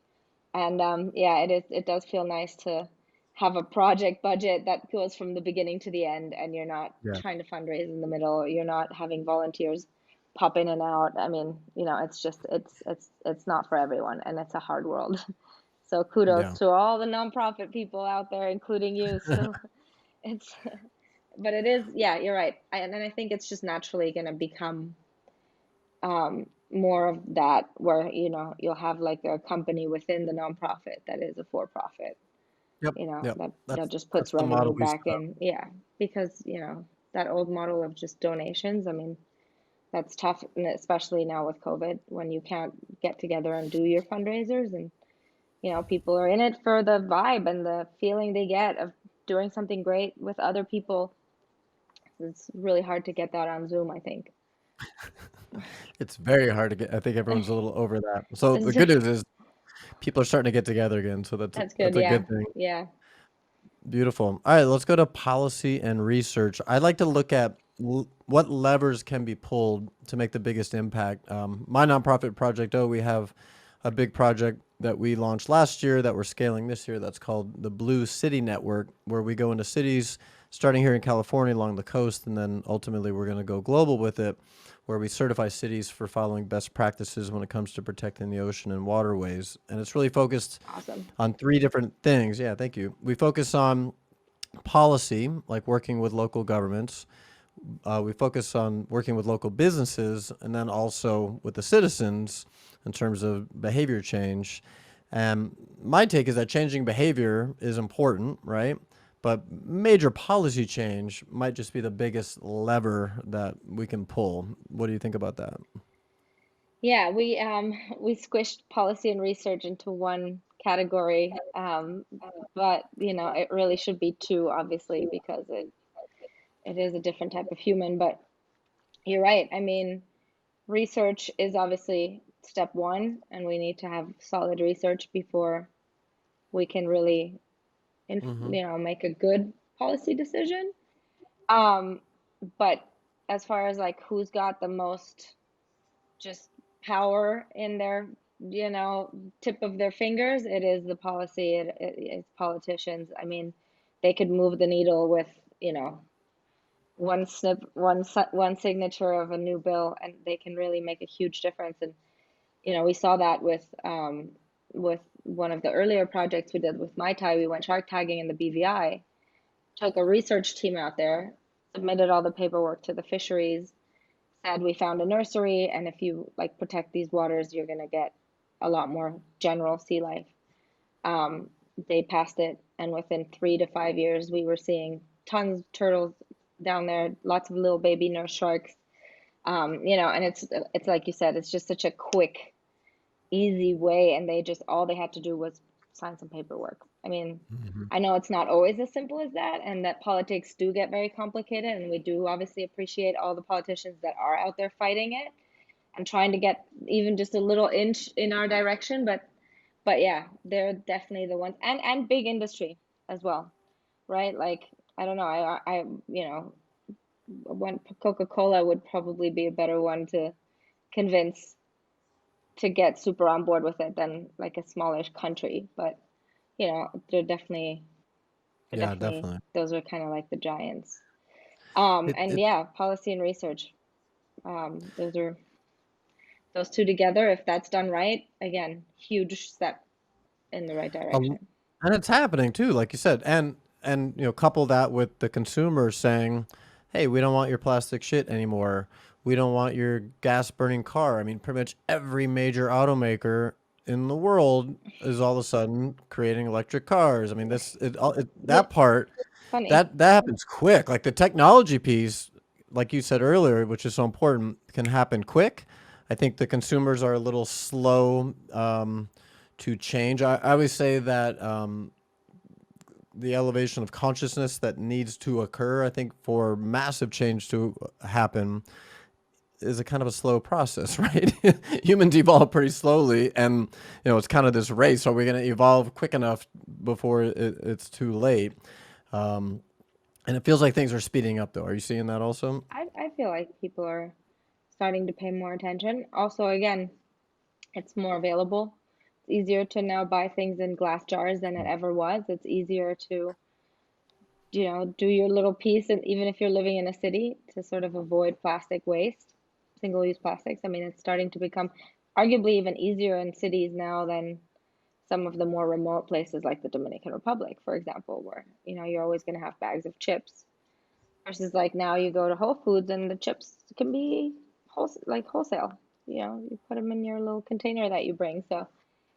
And yeah, it does feel nice to have a project budget that goes from the beginning to the end, and you're not Yeah. trying to fundraise in the middle. You're not having volunteers pop in and out. I mean, it's just it's not for everyone, and it's a hard world. So kudos Yeah. to all the nonprofit people out there, including you. So it's, but it is, yeah, you're right. And I think it's just naturally going to become more of that, where, you'll have like a company within the nonprofit that is a for-profit, Yep. Yep. that That's just that's puts the model revenue we back set up. in. Yeah, because, that old model of just donations, I mean, that's tough, and especially now with COVID, when you can't get together and do your fundraisers. And, people are in it for the vibe and the feeling they get of doing something great with other people. It's really hard to get that on Zoom, I think. It's very hard to get. I think everyone's a little over that. So the It's good news is people are starting to get together again. So that's That's good. that's a Yeah. good thing. Yeah. Beautiful. All right, let's go to policy and research. I'd like to look at what levers can be pulled to make the biggest impact. My nonprofit Project O, we have a big project that we launched last year that we're scaling this year that's called the Blue City Network, where we go into cities starting here in California along the coast, and then ultimately we're going to go global with it, where we certify cities for following best practices when it comes to protecting the ocean and waterways. And it's really focused Awesome. on three different things. Yeah, thank you. We focus on policy, like working with local governments. We focus on working with local businesses, and then also with the citizens in terms of behavior change. And my take is that changing behavior is important, right? But major policy change might just be the biggest lever that we can pull. What do you think about that? Yeah, we squished policy and research into one category, but it really should be two, obviously, because it is a different type of human. But you're right. I mean, research is obviously step one, and we need to have solid research before we can really, Mm-hmm. make a good policy decision. Um, but as far as like who's got the most just power in their, tip of their fingers, it is the policy. It's politicians. I mean, they could move the needle with, one signature of a new bill, and they can really make a huge difference. And we saw that with one of the earlier projects we did with MaiTai. We went shark tagging in the BVI, took a research team out there, submitted all the paperwork to the fisheries, said we found a nursery, and if you like protect these waters, you're going to get a lot more general sea life. They passed it, and within 3 to 5 years, we were seeing tons of turtles down there, lots of little baby nurse sharks. And it's like you said, it's just such a quick, easy way, and all they had to do was sign some paperwork. I mean, I know it's not always as simple as that, and that politics do get very complicated, and we do obviously appreciate all the politicians that are out there fighting it and trying to get even just a little inch in our direction. But yeah, they're definitely the ones, and big industry as well, right? Like, I don't know, one Coca-Cola would probably be a better one to convince to get super on board with it than like a smallish country. But they're Yeah, definitely, definitely. those are kind of like the giants. It, And it, yeah, policy and research. Those two together, if that's done right, again, huge step in the right um, direction. and it's happening too, like you said, and couple that with the consumer saying, "Hey, we don't want your plastic shit anymore. We don't want your gas burning car." I mean, pretty much every major automaker in the world is all of a sudden creating electric cars. I mean, Well, that part funny. that happens quick. Like the technology piece, like you said earlier, which is so important, can happen quick. I think the consumers are a little slow to change. I always say that the elevation of consciousness that needs to occur, I think, for massive change to happen, is a kind of a slow process, right? Humans evolve pretty slowly, and it's kind of this race. Are we going to evolve quick enough before it's too late? And it feels like things are speeding up, though. Are you seeing that also? I feel like people are starting to pay more attention. Also, again, it's more available. It's easier to now buy things in glass jars than it ever was. It's easier to, do your little piece, and even if you're living in a city, to sort of avoid plastic waste, single-use plastics. I mean, it's starting to become arguably even easier in cities now than some of the more remote places like the Dominican Republic, for example, where, you're always going to have bags of chips. Versus like now you go to Whole Foods and the chips can be wholesale. You put them in your little container that you bring. So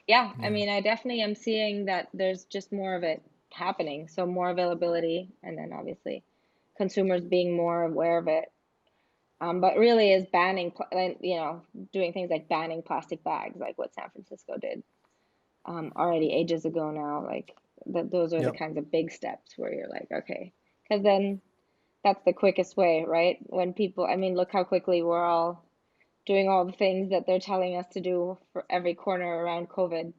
yeah, I Yeah. mean, I definitely am seeing that there's just more of it happening. So more availability, and then obviously consumers being more aware of it. But really is doing things like banning plastic bags, like what San Francisco did already ages ago now. Like those are the Yep. kinds of big steps where you're like, okay, because then that's the quickest way, right? When people, I mean, look how quickly we're all doing all the things that they're telling us to do for every corner around COVID.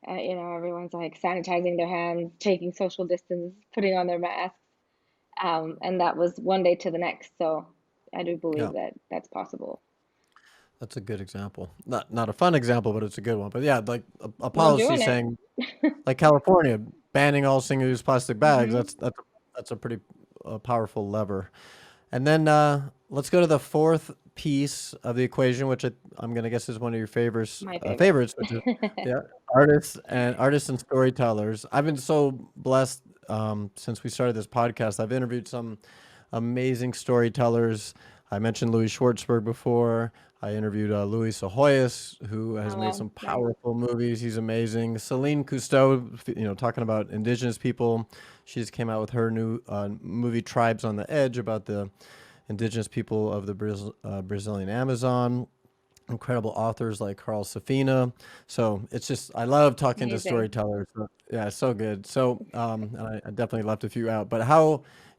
Everyone's like sanitizing their hands, taking social distance, putting on their masks. And that was one day to the next. So I do Yeah. believe that that's possible. That's a good example. Not a fun example, but it's a good one. But yeah, like a We're policy doing it. saying, like California banning all single-use plastic bags. Hmm. That's a pretty powerful lever. And then let's go to the fourth piece of the equation, which I'm gonna guess is one of your My favorite. favorites, which is yeah, artists and storytellers. I've been so blessed since we started this podcast. I've interviewed some amazing storytellers. I mentioned Louis Schwartzberg before. I interviewed Luis Ahoyas, who has Oh, made well, some nice. powerful movies. He's amazing. Celine Cousteau, talking about indigenous people. She just came out with her new movie Tribes on the Edge about the indigenous people of the Brazilian Amazon. Incredible authors like Carl Safina. So it's just, I love talking to Amazing. storytellers. So, yeah, it's so good. So, and I definitely left a few out. But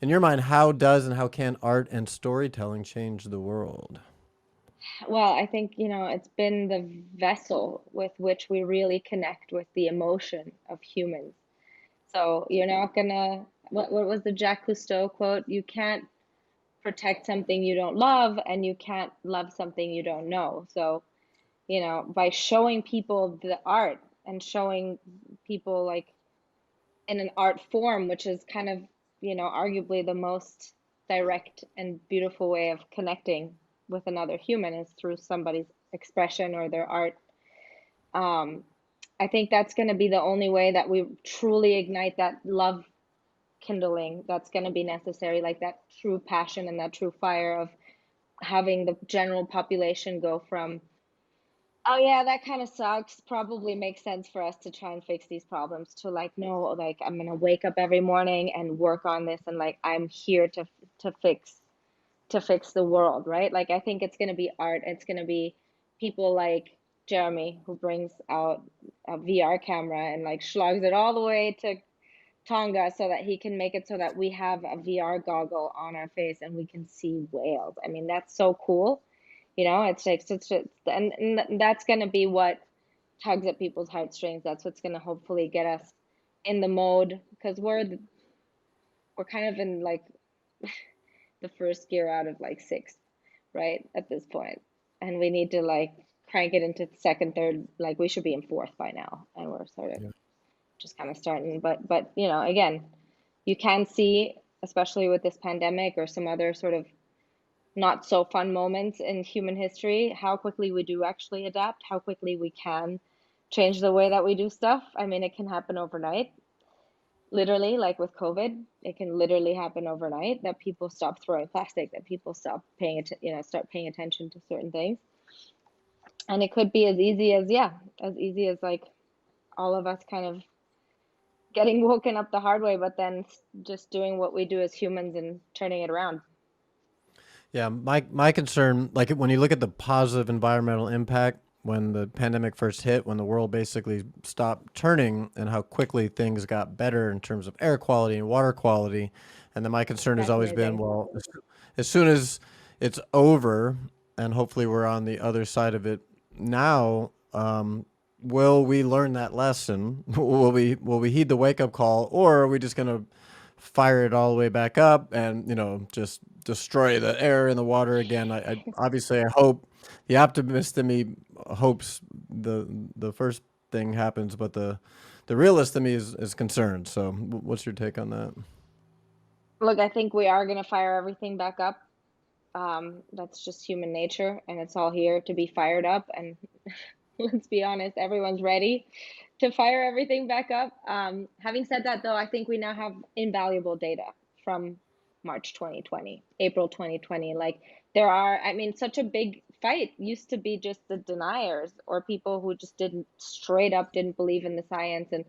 in your mind, how does and how can art and storytelling change the world? Well, I think, it's been the vessel with which we really connect with the emotion of humans. So you're not gonna, what was the Jacques Cousteau quote? You can't protect something you don't love, and you can't love something you don't know. So, by showing people the art and showing people like in an art form, which is kind of, arguably the most direct and beautiful way of connecting with another human is through somebody's expression or their art. Um, I think that's going to be the only way that we truly ignite that love kindling that's going to be necessary, like that true passion and that true fire of having the general population go from Oh yeah, that kind of sucks. Probably makes sense for us to try and fix these problems to like, no, like I'm gonna wake up every morning and work on this and like I'm here to fix the world, right? Like I think it's gonna be art. It's gonna be people like Jeremy who brings out a VR camera and like slugs it all the way to Tonga so that he can make it so that we have a VR goggle on our face and we can see whales. I mean, that's so cool. You know, it's like such a, and that's going to be what tugs at people's heartstrings. That's what's going to hopefully get us in the mode because we're kind of in like the first gear out of like sixth, right? At this point. And we need to like crank it into second, third, like we should be in fourth by now. And we're sort of Yeah. just kind of starting. But you know, again, you can see, especially with this pandemic or some other sort of not so fun moments in human history, how quickly we do actually adapt, how quickly we can change the way that we do stuff. I mean, it can happen overnight, literally, like with COVID, it can literally happen overnight that people stop throwing plastic, that people stop paying it, you know, start paying attention to certain things. And it could be as easy as, yeah, as easy as like all of us kind of getting woken up the hard way, but then just doing what we do as humans and turning it around. Yeah, my concern, like when you look at the positive environmental impact when the pandemic first hit, when the world basically stopped turning, and how quickly things got better in terms of air quality and water quality, and then my concern has That's always been, amazing. well, as soon as it's over, and hopefully we're on the other side of it now, will we learn that lesson? Will we heed the wake up call, or are we just gonna fire it all the way back up and just destroy the air and the water again? I obviously I hope the optimist in me hopes the first thing happens, but the realist in me is concerned. So what's your take on that? Look, I think we are going to fire everything back up. That's just human nature, and it's all here to be fired up. And let's be honest, everyone's ready to fire everything back up. Having said that, though, I think we now have invaluable data from March 2020, April 2020. Like, there are, I mean, such a big fight used to be just the deniers or people who just didn't straight up didn't believe in the science. And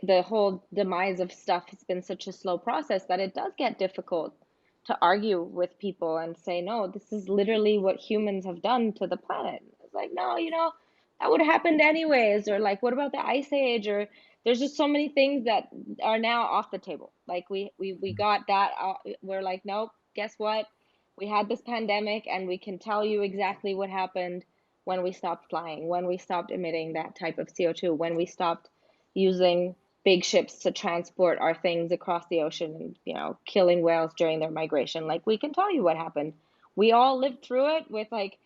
the whole demise of stuff has been such a slow process that it does get difficult to argue with people and say, no, this is literally what humans have done to the planet. It's like, no, you know, that would have happened anyways. Or like, what about the ice age? Or there's just so many things that are now off the table. Like we got that. We're like, nope, guess what? We had this pandemic and we can tell you exactly what happened when we stopped flying, when we stopped emitting that type of CO2, when we stopped using big ships to transport our things across the ocean and, you know, killing whales during their migration. Like we can tell you what happened. We all lived through it with like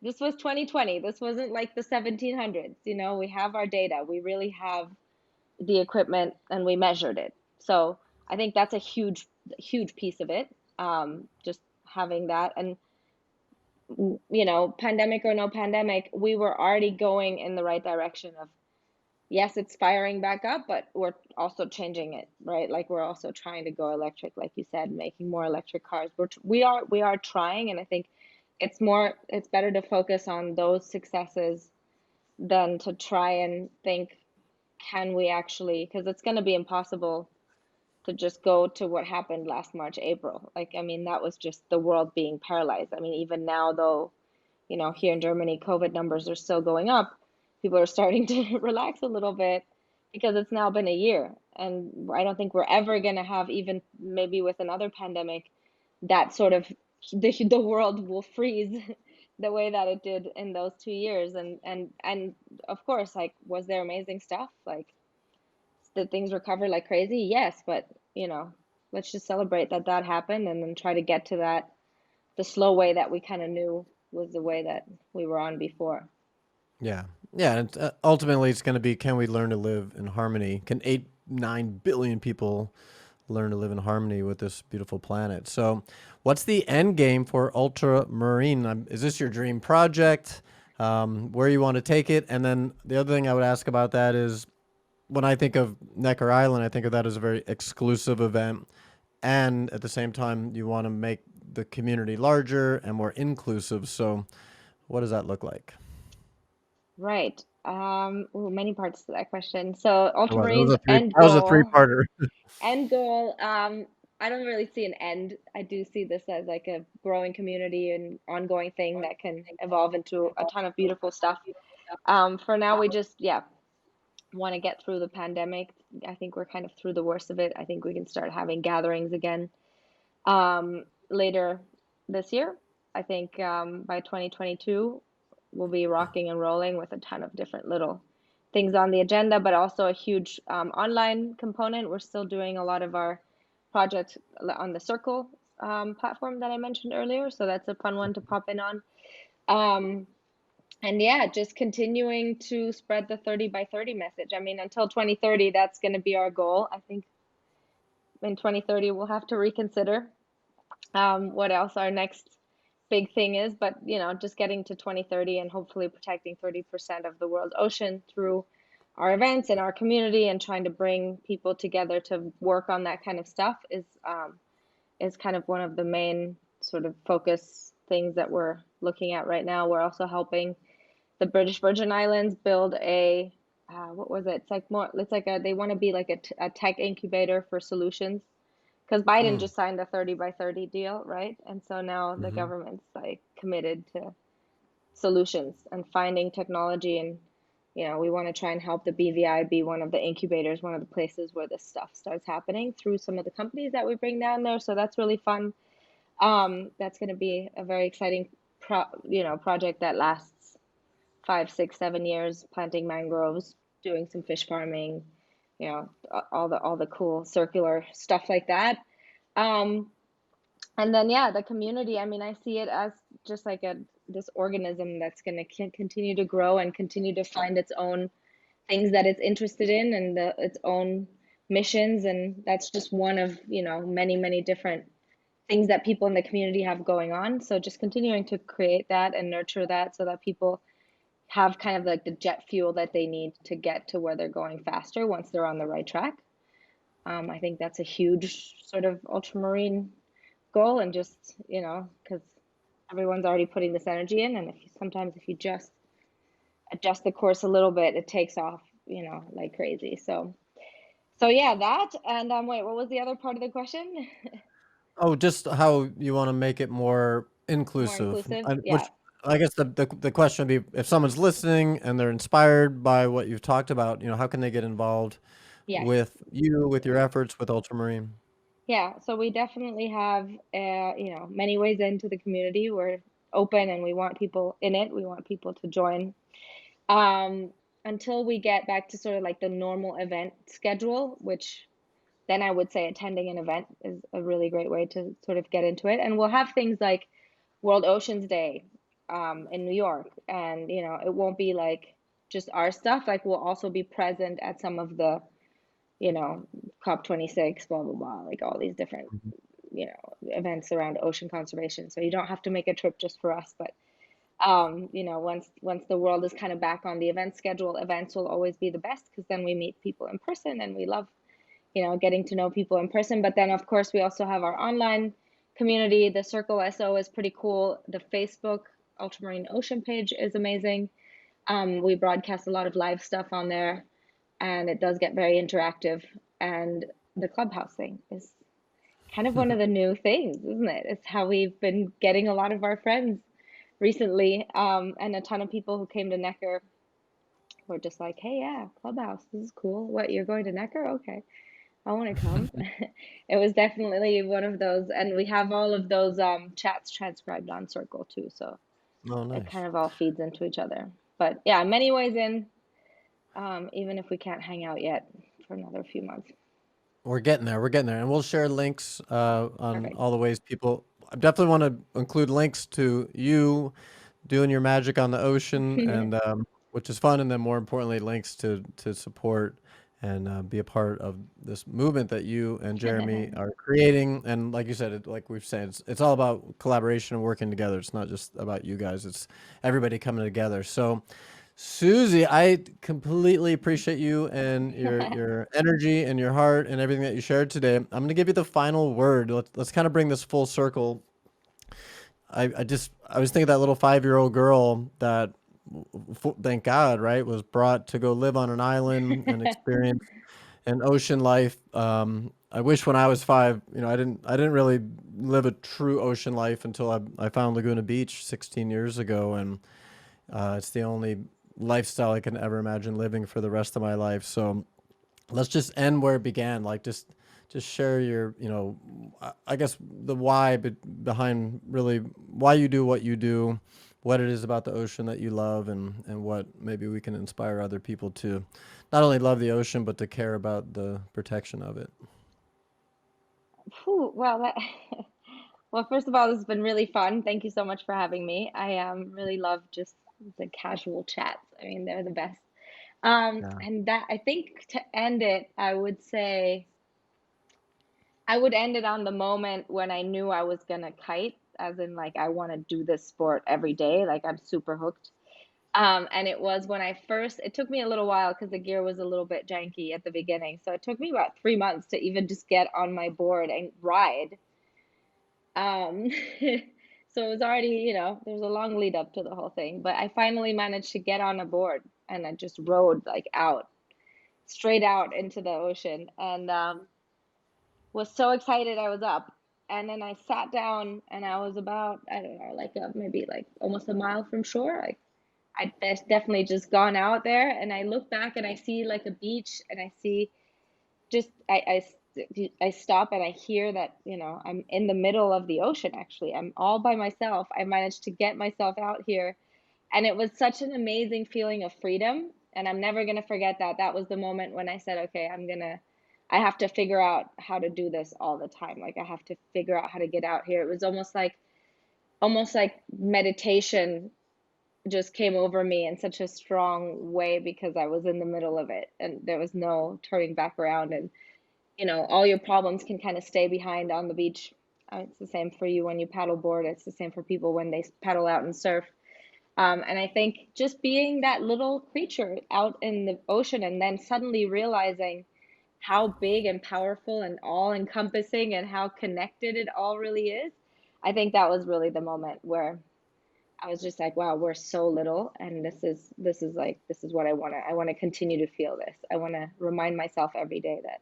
this was 2020. This wasn't like the 1700s. You know, we have our data. We really have the equipment and we measured it. So I think that's a huge piece of it. Just having that and you know, pandemic or no pandemic, we were already going in the right direction of yes, it's firing back up, but we're also changing it, right? Like we're also trying to go electric, like you said, making more electric cars. We are trying, and I think it's better to focus on those successes than to try and think, can we actually, because it's going to be impossible to just go to what happened last March, April. Like, I mean, that was just the world being paralyzed. I mean, even now, though, you know, here in Germany, COVID numbers are still going up. People are starting to relax a little bit because it's now been a year. And I don't think we're ever going to have, even maybe with another pandemic, that sort of the world will freeze the way that it did in those 2 years. And of course, like, was there amazing stuff? Like, did things recover like crazy? Yes, but you know, let's just celebrate that that happened and then try to get to that the slow way that we kind of knew was the way that we were on before. Yeah, yeah. And ultimately, it's going to be, can we learn to live in harmony? Can 8-9 billion people learn to live in harmony with this beautiful planet? So, what's the end game for Ultramarine? Is this your dream project? Where you want to take it? And then the other thing I would ask about that is, when I think of Necker Island, I think of that as a very exclusive event, and at the same time, you want to make the community larger and more inclusive. So, what does that look like? Right. Ooh, many parts to that question. So That was ultramarines a that was a three-parter. end goal, I don't really see an end. I do see this as like a growing community and ongoing thing that can evolve into a ton of beautiful stuff. For now, we just, yeah, want to get through the pandemic. I think we're kind of through the worst of it. I think we can start having gatherings again later this year. I think by 2022, we'll be rocking and rolling with a ton of different little things on the agenda, but also a huge online component. We're still doing a lot of our projects on the Circle platform that I mentioned earlier. So that's a fun one to pop in on. Um, and yeah, just continuing to spread the 30 by 30 message. I mean, until 2030, that's going to be our goal. I think in 2030, we'll have to reconsider what else our next big thing is, but just getting to 2030 and hopefully protecting 30% of the world's ocean through our events and our community and trying to bring people together to work on that kind of stuff is kind of one of the main sort of focus things that we're looking at right now. We're also helping the British Virgin Islands build a what was it? It's like they want to be like a tech incubator for solutions because Biden Mm, just signed a 30 by 30 deal, right? And so now the mhm. government's like committed to solutions and finding technology. And, we want to try and help the BVI be one of the incubators, one of the places where this stuff starts happening through some of the companies that we bring down there. So that's really fun. That's going to be a very exciting project that lasts 5, 6, 7 years, planting mangroves, doing some fish farming, all the cool circular stuff like that. Um, and then yeah, the community, I mean, I see it as just like a this organism that's going to continue to grow and continue to find its own things that it's interested in and its own missions. And that's just one of, many, many different things that people in the community have going on. So just continuing to create that and nurture that so that people have kind of like the jet fuel that they need to get to where they're going faster once they're on the right track. I think that's a huge sort of ultramarine goal, and just because everyone's already putting this energy in, and sometimes if you just adjust the course a little bit, it takes off like crazy. So yeah, that. And wait, what was the other part of the question? Oh, just how you want to make it more More inclusive. inclusive, yeah. Which I guess the question would be if someone's listening and they're inspired by what you've talked about, how can they get involved Yes. with you, with your efforts with Ultramarine? Yeah, so we definitely have many ways into the community. We're open and we want people in it. We want people to join. Um, until we get back to sort of like the normal event schedule, which then I would say attending an event is a really great way to sort of get into it. And we'll have things like World Oceans Day in New York, and it won't be like just our stuff. Like we'll also be present at some of the you know COP26, blah blah blah, like all these different Mhm. events around ocean conservation. So you don't have to make a trip just for us, but once the world is kind of back on the event schedule, events will always be the best because then we meet people in person and we love getting to know people in person. But then, of course, we also have our online community. The Circle SO is pretty cool. The Facebook Ultramarine Ocean page is amazing. We broadcast a lot of live stuff on there, and it does get very interactive. And the Clubhouse thing is kind of one of the new things, isn't it? It's how we've been getting a lot of our friends recently, and a ton of people who came to Necker were just like, "Hey, yeah, Clubhouse, this is cool. What, you're going to Necker? Okay, I want to come." It was definitely one of those, and we have all of those chats transcribed on Circle too, so Oh, it nice. kind of all feeds into each other. But yeah, many ways in, even if we can't hang out yet for another few months. We're getting there. We're getting there, and we'll share links on Perfect. all the ways people. I definitely want to include links to you doing your magic on the ocean, and which is fun, and then more importantly, links to support and be a part of this movement that you and Jeremy are creating. And like you said, like we've said, it's all about collaboration and working together. It's not just about you guys; it's everybody coming together. So. Susie, I completely appreciate you and your energy and your heart and everything that you shared today. I'm going to give you the final word. Let's kind of bring this full circle. I was thinking of that little 5-year-old girl that thank God, right, was brought to go live on an island and experience an ocean life. I wish when I was 5, I didn't really live a true ocean life until I found Laguna Beach 16 years ago, and it's the only lifestyle I can ever imagine living for the rest of my life. So let's just end where it began. Like just share your, I guess the why behind really why you do what you do, what it is about the ocean that you love, and what maybe we can inspire other people to not only love the ocean, but to care about the protection of it. Whew, well, well, first of all, this has been really fun. Thank you so much for having me. I really love just the casual chats. I mean, they're the best. Yeah. And that I think to end it, I would end it on the moment when I knew I was gonna kite, as in like I want to do this sport every day, like I'm super hooked. And it was when it took me a little while because the gear was a little bit janky at the beginning. So it took me about 3 months to even just get on my board and ride. Um, so it was already, there was a long lead up to the whole thing, but I finally managed to get on a board and I just rode like straight out into the ocean, and was so excited I was up. And then I sat down and I was about, I don't know, like maybe like almost a mile from shore. Like I'd definitely just gone out there, and I look back and I see like a beach, and I see just I stop and I hear that, I'm in the middle of the ocean actually. I'm all by myself. I managed to get myself out here, and it was such an amazing feeling of freedom, and I'm never going to forget that. That was the moment when I said, okay, I have to figure out how to do this all the time. Like I have to figure out how to get out here. It was almost like meditation just came over me in such a strong way because I was in the middle of it and there was no turning back around. And all your problems can kind of stay behind on the beach. It's the same for you when you paddle board. It's the same for people when they paddle out and surf. And I think just being that little creature out in the ocean and then suddenly realizing how big and powerful and all encompassing and how connected it all really is, I think that was really the moment where I was just like, wow, we're so little, and this is what I want to continue to feel this. I want to remind myself every day that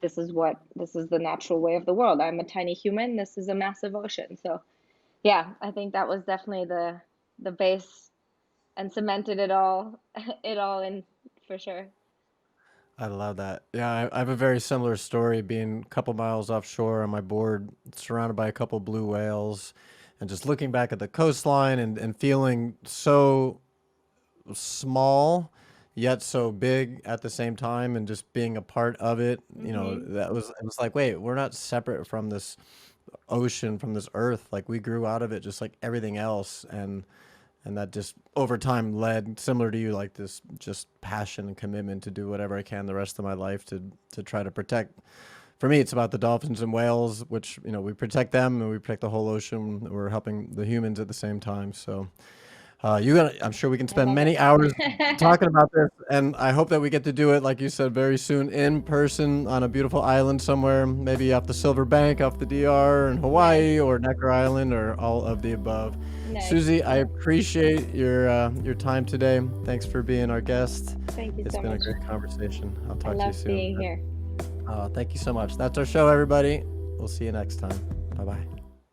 this is the natural way of the world. I'm a tiny human. This is a massive ocean. So yeah, I think that was definitely the base and cemented it all it all in for sure. I love that. Yeah, I have a very similar story being a couple miles offshore on my board, surrounded by a couple blue whales, and just looking back at the coastline and feeling so small yet so big at the same time, and just being a part of it. Hmm. It was like, wait, we're not separate from this ocean, from this earth. Like we grew out of it just like everything else, and that just over time led, similar to you, like this just passion and commitment to do whatever I can the rest of my life to try to protect. For me, it's about the dolphins and whales, which we protect them and we protect the whole ocean. We're helping the humans at the same time. So I'm sure we can I spend love many hours it. talking about this, and I hope that we get to do it, like you said, very soon in person on a beautiful island somewhere, maybe off the Silver Bank, off the DR in Nice, Hawaii, or Necker Island, or all of the above. nice. Susie, I appreciate your time today. Thanks for being our guest. Thank you It's so been a much. great conversation. I'll I talk to you love soon. being here. Thank you so much. That's our show, everybody. We'll see you next time. Bye bye.